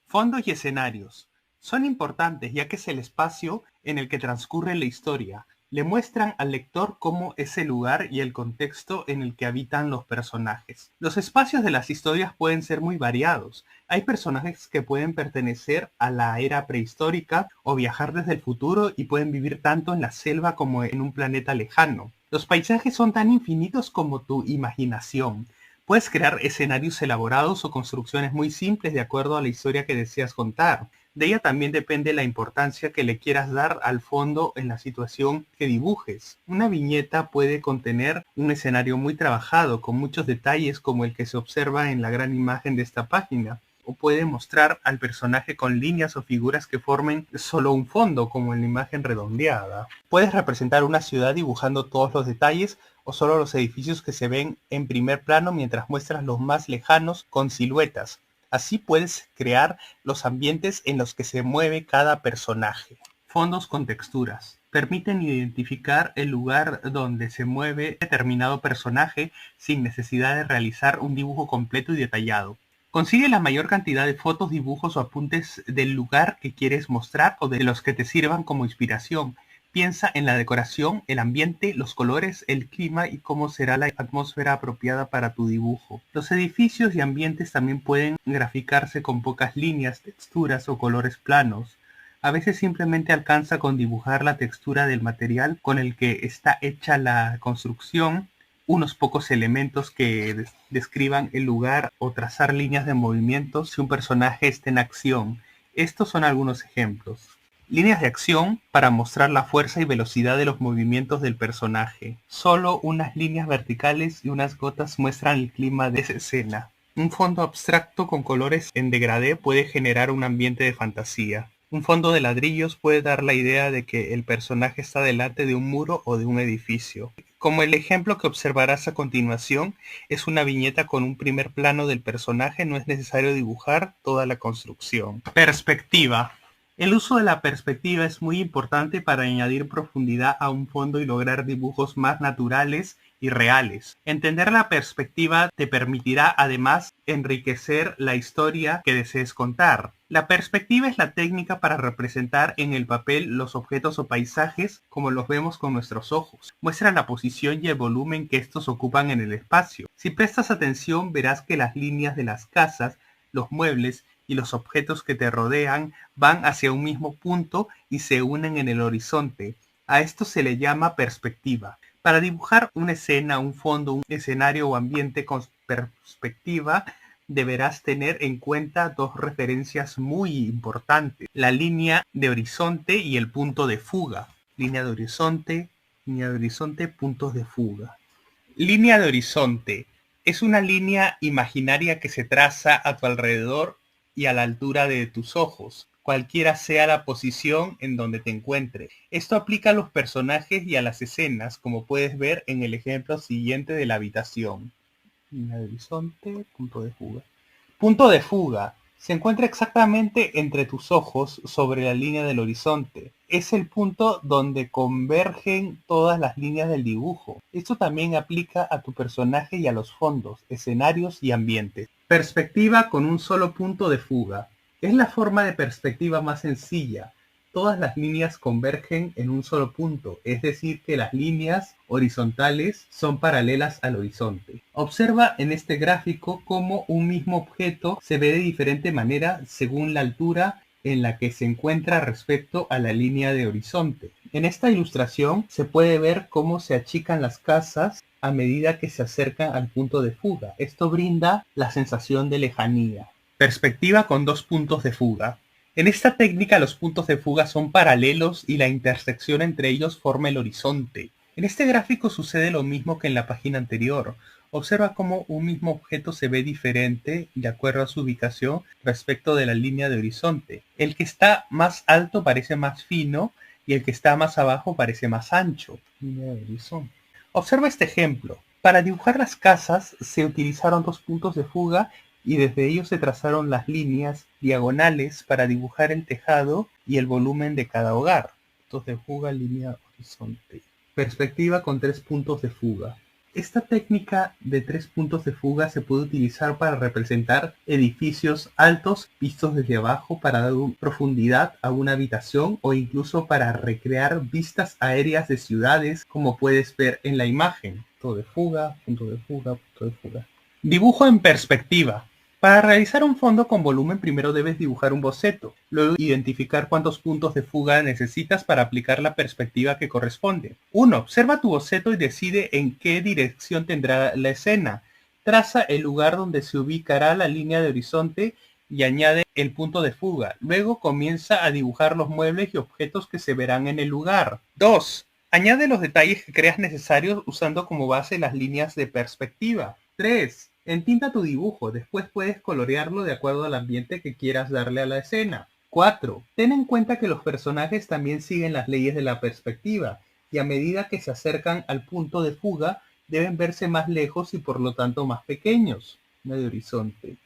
Fondos y escenarios. Son importantes ya que es el espacio en el que transcurre la historia. Le muestran al lector cómo es el lugar y el contexto en el que habitan los personajes. Los espacios de las historias pueden ser muy variados. Hay personajes que pueden pertenecer a la era prehistórica o viajar desde el futuro y pueden vivir tanto en la selva como en un planeta lejano. Los paisajes son tan infinitos como tu imaginación. Puedes crear escenarios elaborados o construcciones muy simples de acuerdo a la historia que deseas contar. De ella también depende la importancia que le quieras dar al fondo en la situación que dibujes. Una viñeta puede contener un escenario muy trabajado, con muchos detalles como el que se observa en la gran imagen de esta página, o puede mostrar al personaje con líneas o figuras que formen solo un fondo, como en la imagen redondeada. Puedes representar una ciudad dibujando todos los detalles o solo los edificios que se ven en primer plano mientras muestras los más lejanos con siluetas. Así puedes crear los ambientes en los que se mueve cada personaje. Fondos con texturas. Permiten identificar el lugar donde se mueve determinado personaje sin necesidad de realizar un dibujo completo y detallado. Consigue la mayor cantidad de fotos, dibujos o apuntes del lugar que quieres mostrar o de los que te sirvan como inspiración. Piensa en la decoración, el ambiente, los colores, el clima y cómo será la atmósfera apropiada para tu dibujo. Los edificios y ambientes también pueden graficarse con pocas líneas, texturas o colores planos. A veces simplemente alcanza con dibujar la textura del material con el que está hecha la construcción, unos pocos elementos que describan el lugar o trazar líneas de movimiento si un personaje está en acción. Estos son algunos ejemplos. Líneas de acción para mostrar la fuerza y velocidad de los movimientos del personaje. Solo unas líneas verticales y unas gotas muestran el clima de esa escena. Un fondo abstracto con colores en degradé puede generar un ambiente de fantasía. Un fondo de ladrillos puede dar la idea de que el personaje está delante de un muro o de un edificio. Como el ejemplo que observarás a continuación, es una viñeta con un primer plano del personaje, no es necesario dibujar toda la construcción. Perspectiva. El uso de la perspectiva es muy importante para añadir profundidad a un fondo y lograr dibujos más naturales y reales. Entender la perspectiva te permitirá además enriquecer la historia que desees contar. La perspectiva es la técnica para representar en el papel los objetos o paisajes como los vemos con nuestros ojos. Muestra la posición y el volumen que estos ocupan en el espacio. Si prestas atención verás que las líneas de las casas, los muebles y los objetos que te rodean van hacia un mismo punto y se unen en el horizonte. A esto se le llama perspectiva. Para dibujar una escena, un fondo, un escenario o ambiente con perspectiva, deberás tener en cuenta dos referencias muy importantes: la línea de horizonte y el punto de fuga. Línea de horizonte, puntos de fuga. Línea de horizonte. Es una línea imaginaria que se traza a tu alrededor y a la altura de tus ojos, cualquiera sea la posición en donde te encuentres. Esto aplica a los personajes y a las escenas, como puedes ver en el ejemplo siguiente de la habitación. Línea de horizonte, punto de fuga. Punto de fuga. Se encuentra exactamente entre tus ojos sobre la línea del horizonte. Es el punto donde convergen todas las líneas del dibujo. Esto también aplica a tu personaje y a los fondos, escenarios y ambientes. Perspectiva con un solo punto de fuga. Es la forma de perspectiva más sencilla. Todas las líneas convergen en un solo punto, es decir que las líneas horizontales son paralelas al horizonte. Observa en este gráfico cómo un mismo objeto se ve de diferente manera según la altura en la que se encuentra respecto a la línea de horizonte. En esta ilustración se puede ver cómo se achican las casas a medida que se acercan al punto de fuga. Esto brinda la sensación de lejanía. Perspectiva con dos puntos de fuga. En esta técnica los puntos de fuga son paralelos y la intersección entre ellos forma el horizonte. En este gráfico sucede lo mismo que en la página anterior. Observa cómo un mismo objeto se ve diferente de acuerdo a su ubicación respecto de la línea de horizonte. El que está más alto parece más fino y el que está más abajo parece más ancho. Línea de horizonte. Observa este ejemplo. Para dibujar las casas se utilizaron dos puntos de fuga y desde ellos se trazaron las líneas diagonales para dibujar el tejado y el volumen de cada hogar. Puntos de fuga, línea horizonte. Perspectiva con tres puntos de fuga. Esta técnica de 3 puntos de fuga se puede utilizar para representar edificios altos vistos desde abajo para dar profundidad a una habitación o incluso para recrear vistas aéreas de ciudades como puedes ver en la imagen. Punto de fuga, punto de fuga, punto de fuga. Dibujo en perspectiva. Para realizar un fondo con volumen primero debes dibujar un boceto, luego identificar cuántos puntos de fuga necesitas para aplicar la perspectiva que corresponde. 1. Observa tu boceto y decide en qué dirección tendrá la escena. Traza el lugar donde se ubicará la línea de horizonte y añade el punto de fuga. Luego comienza a dibujar los muebles y objetos que se verán en el lugar. 2. Añade los detalles que creas necesarios usando como base las líneas de perspectiva. 3. Entinta tu dibujo, después puedes colorearlo de acuerdo al ambiente que quieras darle a la escena. 4. Ten en cuenta que los personajes también siguen las leyes de la perspectiva, y a medida que se acercan al punto de fuga, deben verse más lejos y por lo tanto más pequeños. Medio horizonte.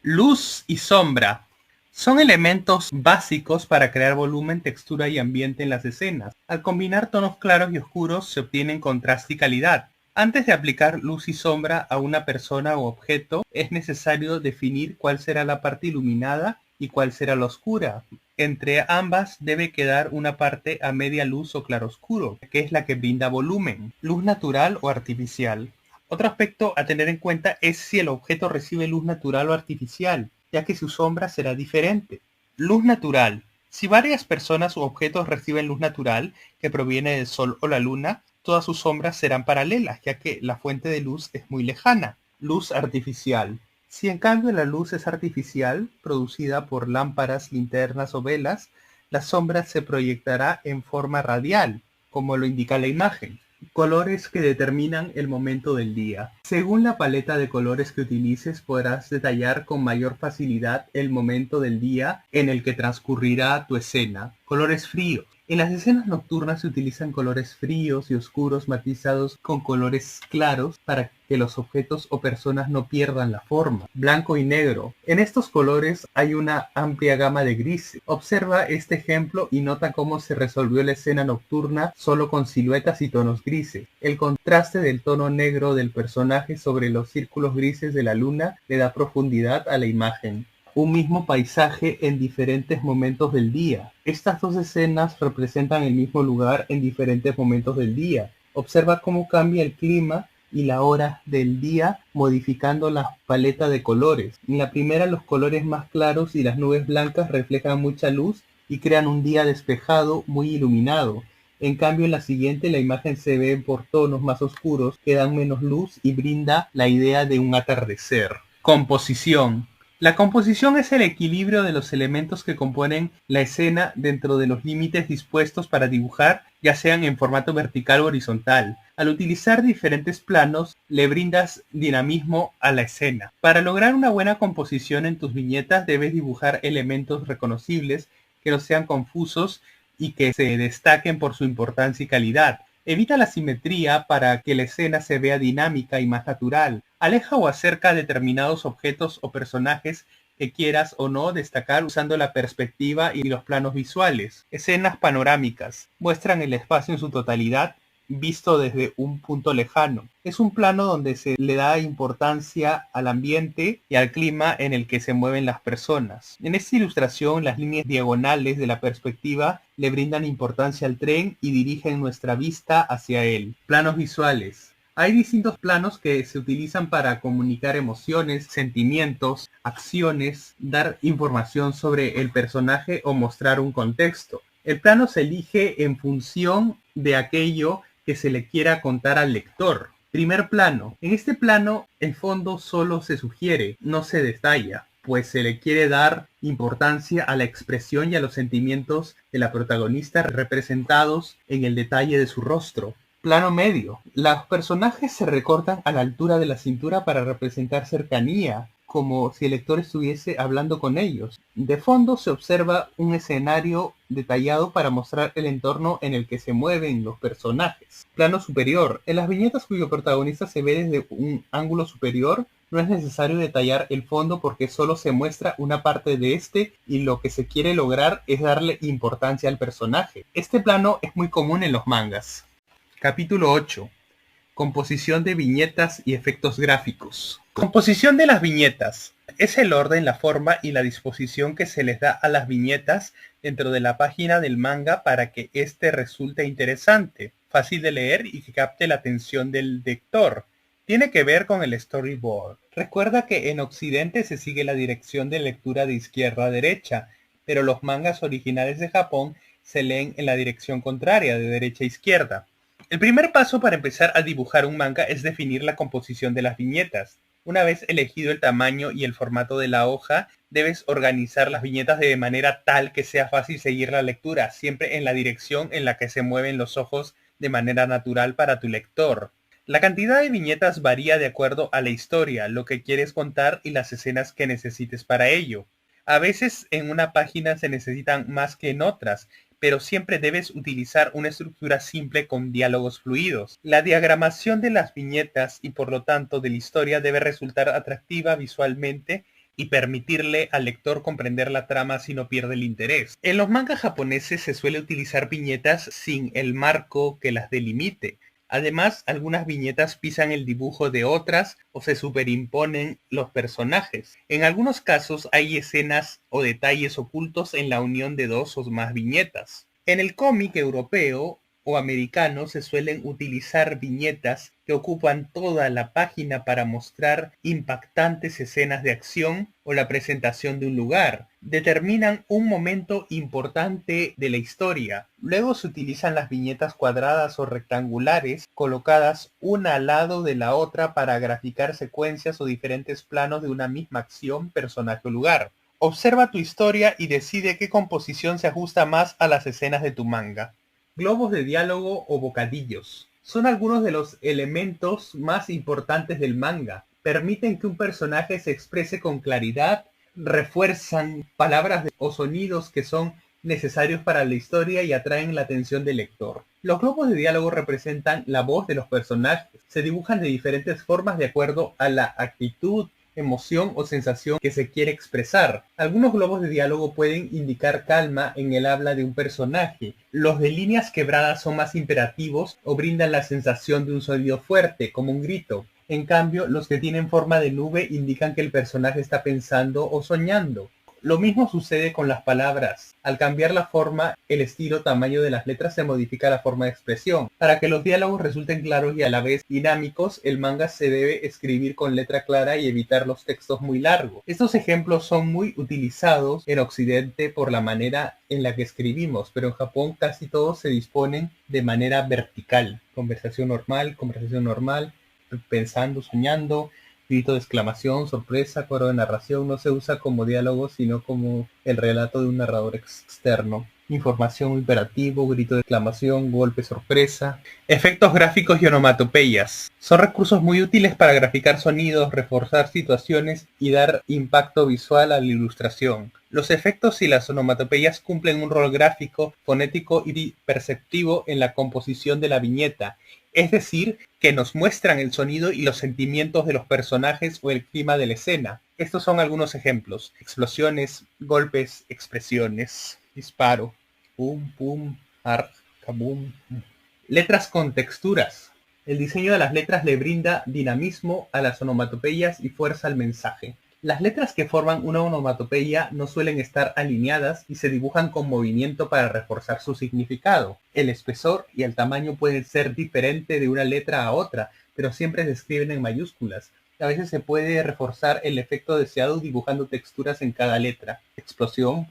Luz y sombra. Son elementos básicos para crear volumen, textura y ambiente en las escenas. Al combinar tonos claros y oscuros se obtienen contraste y calidad. Antes de aplicar luz y sombra a una persona o objeto, es necesario definir cuál será la parte iluminada y cuál será la oscura. Entre ambas debe quedar una parte a media luz o claroscuro, que es la que brinda volumen, luz natural o artificial. Otro aspecto a tener en cuenta es si el objeto recibe luz natural o artificial, ya que su sombra será diferente. Luz natural. Si varias personas u objetos reciben luz natural, que proviene del sol o la luna, todas sus sombras serán paralelas, ya que la fuente de luz es muy lejana. Luz artificial. Si en cambio la luz es artificial, producida por lámparas, linternas o velas, la sombra se proyectará en forma radial, como lo indica la imagen. Colores que determinan el momento del día. Según la paleta de colores que utilices, podrás detallar con mayor facilidad el momento del día en el que transcurrirá tu escena. Colores fríos. En las escenas nocturnas se utilizan colores fríos y oscuros matizados con colores claros para que los objetos o personas no pierdan la forma. Blanco y negro. En estos colores hay una amplia gama de grises. Observa este ejemplo y nota cómo se resolvió la escena nocturna solo con siluetas y tonos grises. El contraste del tono negro del personaje sobre los círculos grises de la luna le da profundidad a la imagen. Un mismo paisaje en diferentes momentos del día. Estas dos escenas representan el mismo lugar en diferentes momentos del día. Observa cómo cambia el clima y la hora del día modificando la paleta de colores. En la primera los colores más claros y las nubes blancas reflejan mucha luz y crean un día despejado muy iluminado. En cambio en la siguiente la imagen se ve por tonos más oscuros que dan menos luz y brinda la idea de un atardecer. Composición. La composición es el equilibrio de los elementos que componen la escena dentro de los límites dispuestos para dibujar, ya sean en formato vertical o horizontal. Al utilizar diferentes planos, le brindas dinamismo a la escena. Para lograr una buena composición en tus viñetas, debes dibujar elementos reconocibles, que no sean confusos y que se destaquen por su importancia y calidad. Evita la simetría para que la escena se vea dinámica y más natural. Aleja o acerca determinados objetos o personajes que quieras o no destacar usando la perspectiva y los planos visuales. Escenas panorámicas. Muestran el espacio en su totalidad visto desde un punto lejano. Es un plano donde se le da importancia al ambiente y al clima en el que se mueven las personas. En esta ilustración, las líneas diagonales de la perspectiva le brindan importancia al tren y dirigen nuestra vista hacia él. Planos visuales. Hay distintos planos que se utilizan para comunicar emociones, sentimientos, acciones, dar información sobre el personaje o mostrar un contexto. El plano se elige en función de aquello que se le quiera contar al lector. Primer plano. En este plano, el fondo solo se sugiere, no se detalla, pues se le quiere dar importancia a la expresión y a los sentimientos de la protagonista representados en el detalle de su rostro. Plano medio. Los personajes se recortan a la altura de la cintura para representar cercanía, como si el lector estuviese hablando con ellos. De fondo se observa un escenario detallado para mostrar el entorno en el que se mueven los personajes. Plano superior. En las viñetas cuyo protagonista se ve desde un ángulo superior, no es necesario detallar el fondo porque solo se muestra una parte de este y lo que se quiere lograr es darle importancia al personaje. Este plano es muy común en los mangas. Capítulo 8. Composición de viñetas y efectos gráficos. Composición de las viñetas. Es el orden, la forma y la disposición que se les da a las viñetas dentro de la página del manga para que éste resulte interesante, fácil de leer y que capte la atención del lector. Tiene que ver con el storyboard. Recuerda que en Occidente se sigue la dirección de lectura de izquierda a derecha, pero los mangas originales de Japón se leen en la dirección contraria, de derecha a izquierda. El primer paso para empezar a dibujar un manga es definir la composición de las viñetas. Una vez elegido el tamaño y el formato de la hoja, debes organizar las viñetas de manera tal que sea fácil seguir la lectura, siempre en la dirección en la que se mueven los ojos de manera natural para tu lector. La cantidad de viñetas varía de acuerdo a la historia, lo que quieres contar y las escenas que necesites para ello. A veces en una página se necesitan más que en otras, pero siempre debes utilizar una estructura simple con diálogos fluidos. La diagramación de las viñetas y por lo tanto de la historia debe resultar atractiva visualmente y permitirle al lector comprender la trama si no pierde el interés. En los mangas japoneses se suele utilizar viñetas sin el marco que las delimite. Además, algunas viñetas pisan el dibujo de otras o se superimponen los personajes. En algunos casos hay escenas o detalles ocultos en la unión de dos o más viñetas. En el cómic europeo o americano se suelen utilizar viñetas que ocupan toda la página para mostrar impactantes escenas de acción o la presentación de un lugar. Determinan un momento importante de la historia. Luego se utilizan las viñetas cuadradas o rectangulares colocadas una al lado de la otra para graficar secuencias o diferentes planos de una misma acción, personaje o lugar. Observa tu historia y decide qué composición se ajusta más a las escenas de tu manga. Globos de diálogo o bocadillos. Son algunos de los elementos más importantes del manga. Permiten que un personaje se exprese con claridad, refuerzan palabras o sonidos que son necesarios para la historia y atraen la atención del lector. Los globos de diálogo representan la voz de los personajes. Se dibujan de diferentes formas de acuerdo a la actitud, emoción o sensación que se quiere expresar. Algunos globos de diálogo pueden indicar calma en el habla de un personaje. Los de líneas quebradas son más imperativos o brindan la sensación de un sonido fuerte, como un grito. En cambio, los que tienen forma de nube indican que el personaje está pensando o soñando. Lo mismo sucede con las palabras. Al cambiar la forma, el estilo, tamaño de las letras se modifica la forma de expresión. Para que los diálogos resulten claros y a la vez dinámicos, el manga se debe escribir con letra clara y evitar los textos muy largos. Estos ejemplos son muy utilizados en Occidente por la manera en la que escribimos, pero en Japón casi todos se disponen de manera vertical. Conversación normal, pensando, soñando. Grito de exclamación, sorpresa, coro de narración no se usa como diálogo, sino como el relato de un narrador externo. Información, imperativo, grito de exclamación, golpe, sorpresa. Efectos gráficos y onomatopeyas. Son recursos muy útiles para graficar sonidos, reforzar situaciones y dar impacto visual a la ilustración. Los efectos y las onomatopeyas cumplen un rol gráfico, fonético y perceptivo en la composición de la viñeta. Es decir, que nos muestran el sonido y los sentimientos de los personajes o el clima de la escena. Estos son algunos ejemplos. Explosiones, golpes, expresiones, disparo, pum, pum, arc, kabum. Letras con texturas. El diseño de las letras le brinda dinamismo a las onomatopeyas y fuerza al mensaje. Las letras que forman una onomatopeya no suelen estar alineadas y se dibujan con movimiento para reforzar su significado. El espesor y el tamaño pueden ser diferentes de una letra a otra, pero siempre se escriben en mayúsculas. A veces se puede reforzar el efecto deseado dibujando texturas en cada letra. Explosión,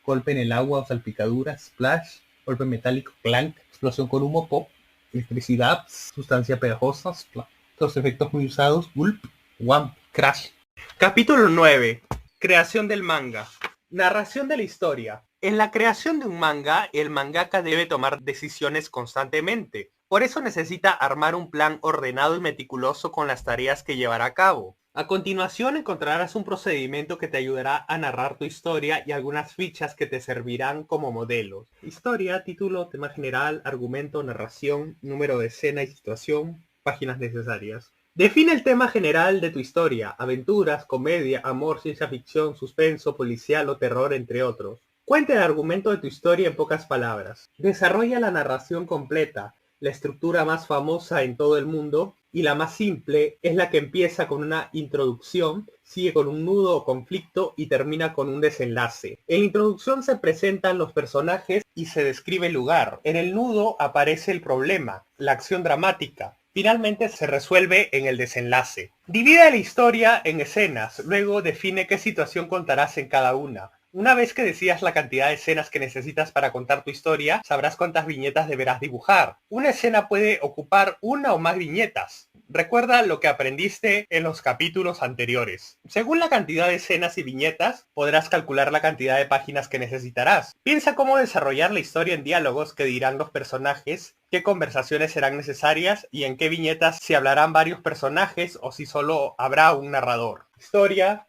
golpe en el agua o salpicadura, splash, golpe metálico, clank, explosión con humo, pop, electricidad, sustancia pegajosa, splash. Los efectos muy usados, gulp, wham, crash. Capítulo 9. Creación del manga. Narración de la historia. En la creación de un manga, el mangaka debe tomar decisiones constantemente. Por eso necesita armar un plan ordenado y meticuloso con las tareas que llevará a cabo. A continuación encontrarás un procedimiento que te ayudará a narrar tu historia y algunas fichas que te servirán como modelos. Historia, título, tema general, argumento, narración, número de escena y situación, páginas necesarias. Define el tema general de tu historia: aventuras, comedia, amor, ciencia ficción, suspenso, policial o terror, entre otros. Cuenta el argumento de tu historia en pocas palabras. Desarrolla la narración completa. La estructura más famosa en todo el mundo y la más simple es la que empieza con una introducción, sigue con un nudo o conflicto y termina con un desenlace. En la introducción se presentan los personajes y se describe el lugar. En el nudo aparece el problema, la acción dramática. Finalmente se resuelve en el desenlace. Divide la historia en escenas, luego define qué situación contarás en cada una. Una vez que decidas la cantidad de escenas que necesitas para contar tu historia, sabrás cuántas viñetas deberás dibujar. Una escena puede ocupar una o más viñetas. Recuerda lo que aprendiste en los capítulos anteriores. Según la cantidad de escenas y viñetas, podrás calcular la cantidad de páginas que necesitarás. Piensa cómo desarrollar la historia en diálogos que dirán los personajes, qué conversaciones serán necesarias y en qué viñetas si hablarán varios personajes o si solo habrá un narrador. Historia.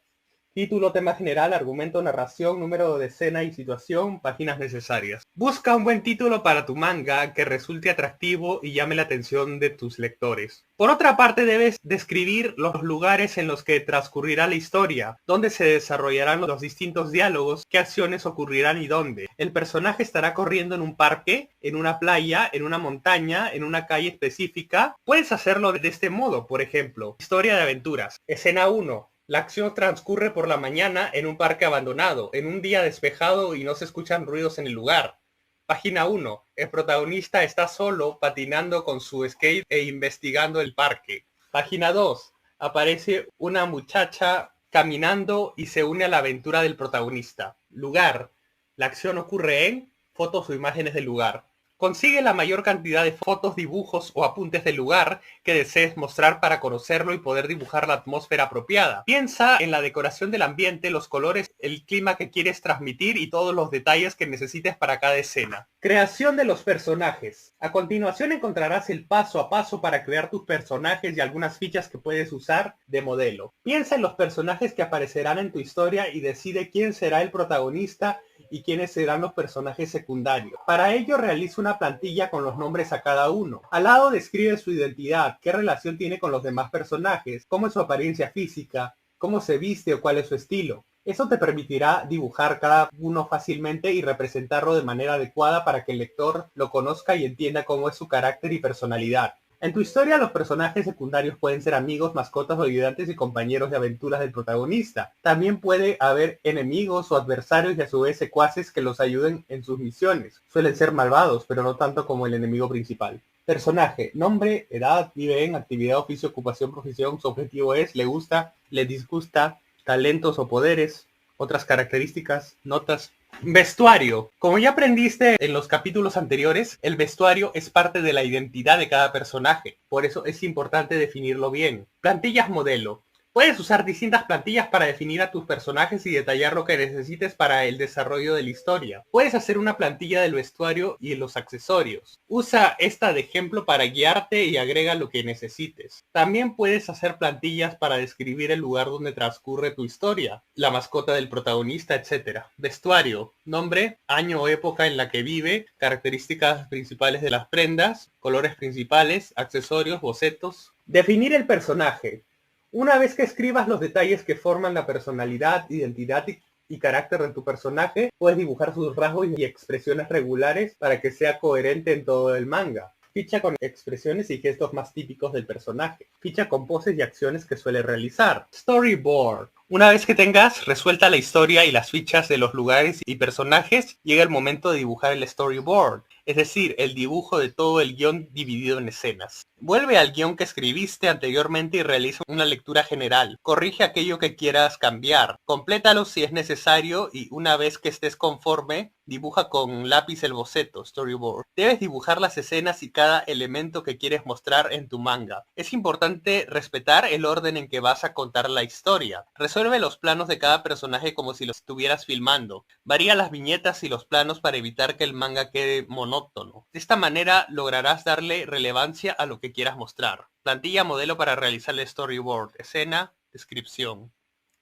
Título, tema general, argumento, narración, número de escena y situación, páginas necesarias. Busca un buen título para tu manga que resulte atractivo y llame la atención de tus lectores. Por otra parte, debes describir los lugares en los que transcurrirá la historia, dónde se desarrollarán los distintos diálogos, qué acciones ocurrirán y dónde. El personaje estará corriendo en un parque, en una playa, en una montaña, en una calle específica. Puedes hacerlo de este modo, por ejemplo, historia de aventuras. Escena 1. La acción transcurre por la mañana en un parque abandonado, en un día despejado y no se escuchan ruidos en el lugar. Página 1. El protagonista está solo patinando con su skate e investigando el parque. Página 2. Aparece una muchacha caminando y se une a la aventura del protagonista. Lugar. La acción ocurre en fotos o imágenes del lugar. Consigue la mayor cantidad de fotos, dibujos o apuntes del lugar que desees mostrar para conocerlo y poder dibujar la atmósfera apropiada. Piensa en la decoración del ambiente, los colores, el clima que quieres transmitir y todos los detalles que necesites para cada escena. Creación de los personajes. A continuación encontrarás el paso a paso para crear tus personajes y algunas fichas que puedes usar de modelo. Piensa en los personajes que aparecerán en tu historia y decide quién será el protagonista y quiénes serán los personajes secundarios. Para ello realiza una plantilla con los nombres a cada uno. Al lado describe su identidad, qué relación tiene con los demás personajes, cómo es su apariencia física, cómo se viste o cuál es su estilo. Eso te permitirá dibujar cada uno fácilmente y representarlo de manera adecuada para que el lector lo conozca y entienda cómo es su carácter y personalidad. En tu historia, los personajes secundarios pueden ser amigos, mascotas o ayudantes y compañeros de aventuras del protagonista. También puede haber enemigos o adversarios y a su vez secuaces que los ayuden en sus misiones. Suelen ser malvados, pero no tanto como el enemigo principal. Personaje, nombre, edad, vive en, actividad, oficio, ocupación, profesión, su objetivo es, le gusta, le disgusta, talentos o poderes, otras características, notas. Vestuario. Como ya aprendiste en los capítulos anteriores, el vestuario es parte de la identidad de cada personaje. Por eso es importante definirlo bien. Plantillas modelo. Puedes usar distintas plantillas para definir a tus personajes y detallar lo que necesites para el desarrollo de la historia. Puedes hacer una plantilla del vestuario y los accesorios. Usa esta de ejemplo para guiarte y agrega lo que necesites. También puedes hacer plantillas para describir el lugar donde transcurre tu historia, la mascota del protagonista, etc. Vestuario. Nombre, año o época en la que vive, características principales de las prendas, colores principales, accesorios, bocetos. Definir el personaje. Una vez que escribas los detalles que forman la personalidad, identidad y carácter de tu personaje, puedes dibujar sus rasgos y expresiones regulares para que sea coherente en todo el manga. Ficha con expresiones y gestos más típicos del personaje. Ficha con poses y acciones que suele realizar. Storyboard. Una vez que tengas resuelta la historia y las fichas de los lugares y personajes, llega el momento de dibujar el storyboard, es decir, el dibujo de todo el guión dividido en escenas. Vuelve al guión que escribiste anteriormente y realiza una lectura general. Corrige aquello que quieras cambiar. Complétalo si es necesario y una vez que estés conforme, dibuja con lápiz el boceto, storyboard. Debes dibujar las escenas y cada elemento que quieres mostrar en tu manga. Es importante respetar el orden en que vas a contar la historia. Resuelve los planos de cada personaje como si los estuvieras filmando. Varía las viñetas y los planos para evitar que el manga quede monótono. De esta manera lograrás darle relevancia a lo que quieras mostrar. Plantilla modelo para realizar el storyboard. Escena, descripción.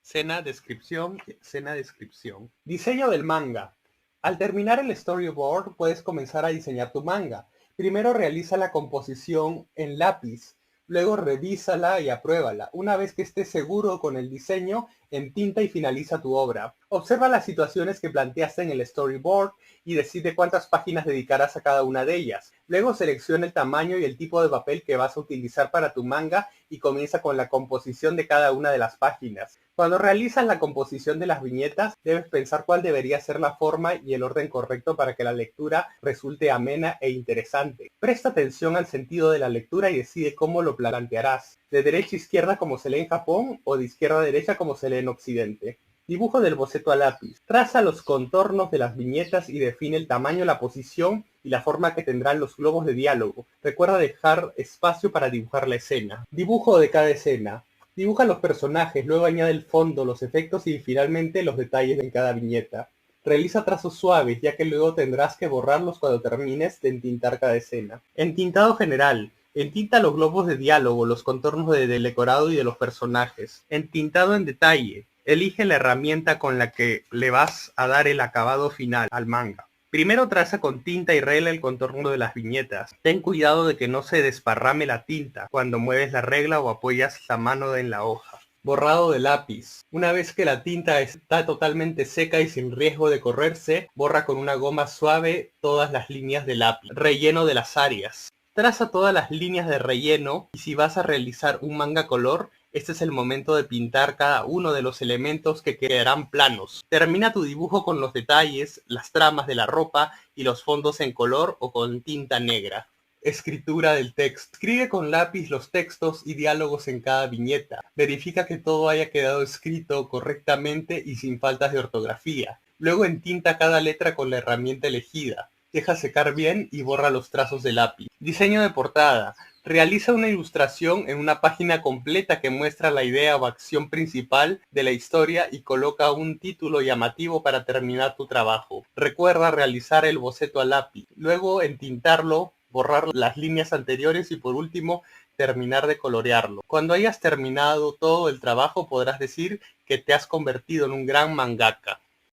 Escena, descripción, escena, descripción. Diseño del manga. Al terminar el storyboard puedes comenzar a diseñar tu manga. Primero realiza la composición en lápiz. Luego revísala y apruébala. Una vez que estés seguro con el diseño, entinta y finaliza tu obra. Observa las situaciones que planteaste en el storyboard y decide cuántas páginas dedicarás a cada una de ellas. Luego selecciona el tamaño y el tipo de papel que vas a utilizar para tu manga y comienza con la composición de cada una de las páginas. Cuando realizas la composición de las viñetas, debes pensar cuál debería ser la forma y el orden correcto para que la lectura resulte amena e interesante. Presta atención al sentido de la lectura y decide cómo lo plantearás, de derecha a izquierda como se lee en Japón o de izquierda a derecha como se lee en Occidente. Dibujo del boceto a lápiz. Traza los contornos de las viñetas y define el tamaño, la posición y la forma que tendrán los globos de diálogo. Recuerda dejar espacio para dibujar la escena. Dibujo de cada escena. Dibuja los personajes, luego añade el fondo, los efectos y finalmente los detalles en cada viñeta. Realiza trazos suaves, ya que luego tendrás que borrarlos cuando termines de entintar cada escena. Entintado general. Entinta los globos de diálogo, los contornos del decorado y de los personajes. Entintado en detalle. Elige la herramienta con la que le vas a dar el acabado final al manga. Primero traza con tinta y regla el contorno de las viñetas. Ten cuidado de que no se desparrame la tinta cuando mueves la regla o apoyas la mano en la hoja. Borrado de lápiz. Una vez que la tinta está totalmente seca y sin riesgo de correrse, borra con una goma suave todas las líneas de lápiz. Relleno de las áreas. Traza todas las líneas de relleno y si vas a realizar un manga color, este es el momento de pintar cada uno de los elementos que quedarán planos. Termina tu dibujo con los detalles, las tramas de la ropa y los fondos en color o con tinta negra. Escritura del texto. Escribe con lápiz los textos y diálogos en cada viñeta. Verifica que todo haya quedado escrito correctamente y sin faltas de ortografía. Luego entinta cada letra con la herramienta elegida. Deja secar bien y borra los trazos de lápiz. Diseño de portada. Realiza una ilustración en una página completa que muestra la idea o acción principal de la historia y coloca un título llamativo para terminar tu trabajo. Recuerda realizar el boceto a lápiz, luego entintarlo, borrar las líneas anteriores y por último terminar de colorearlo. Cuando hayas terminado todo el trabajo podrás decir que te has convertido en un gran mangaka.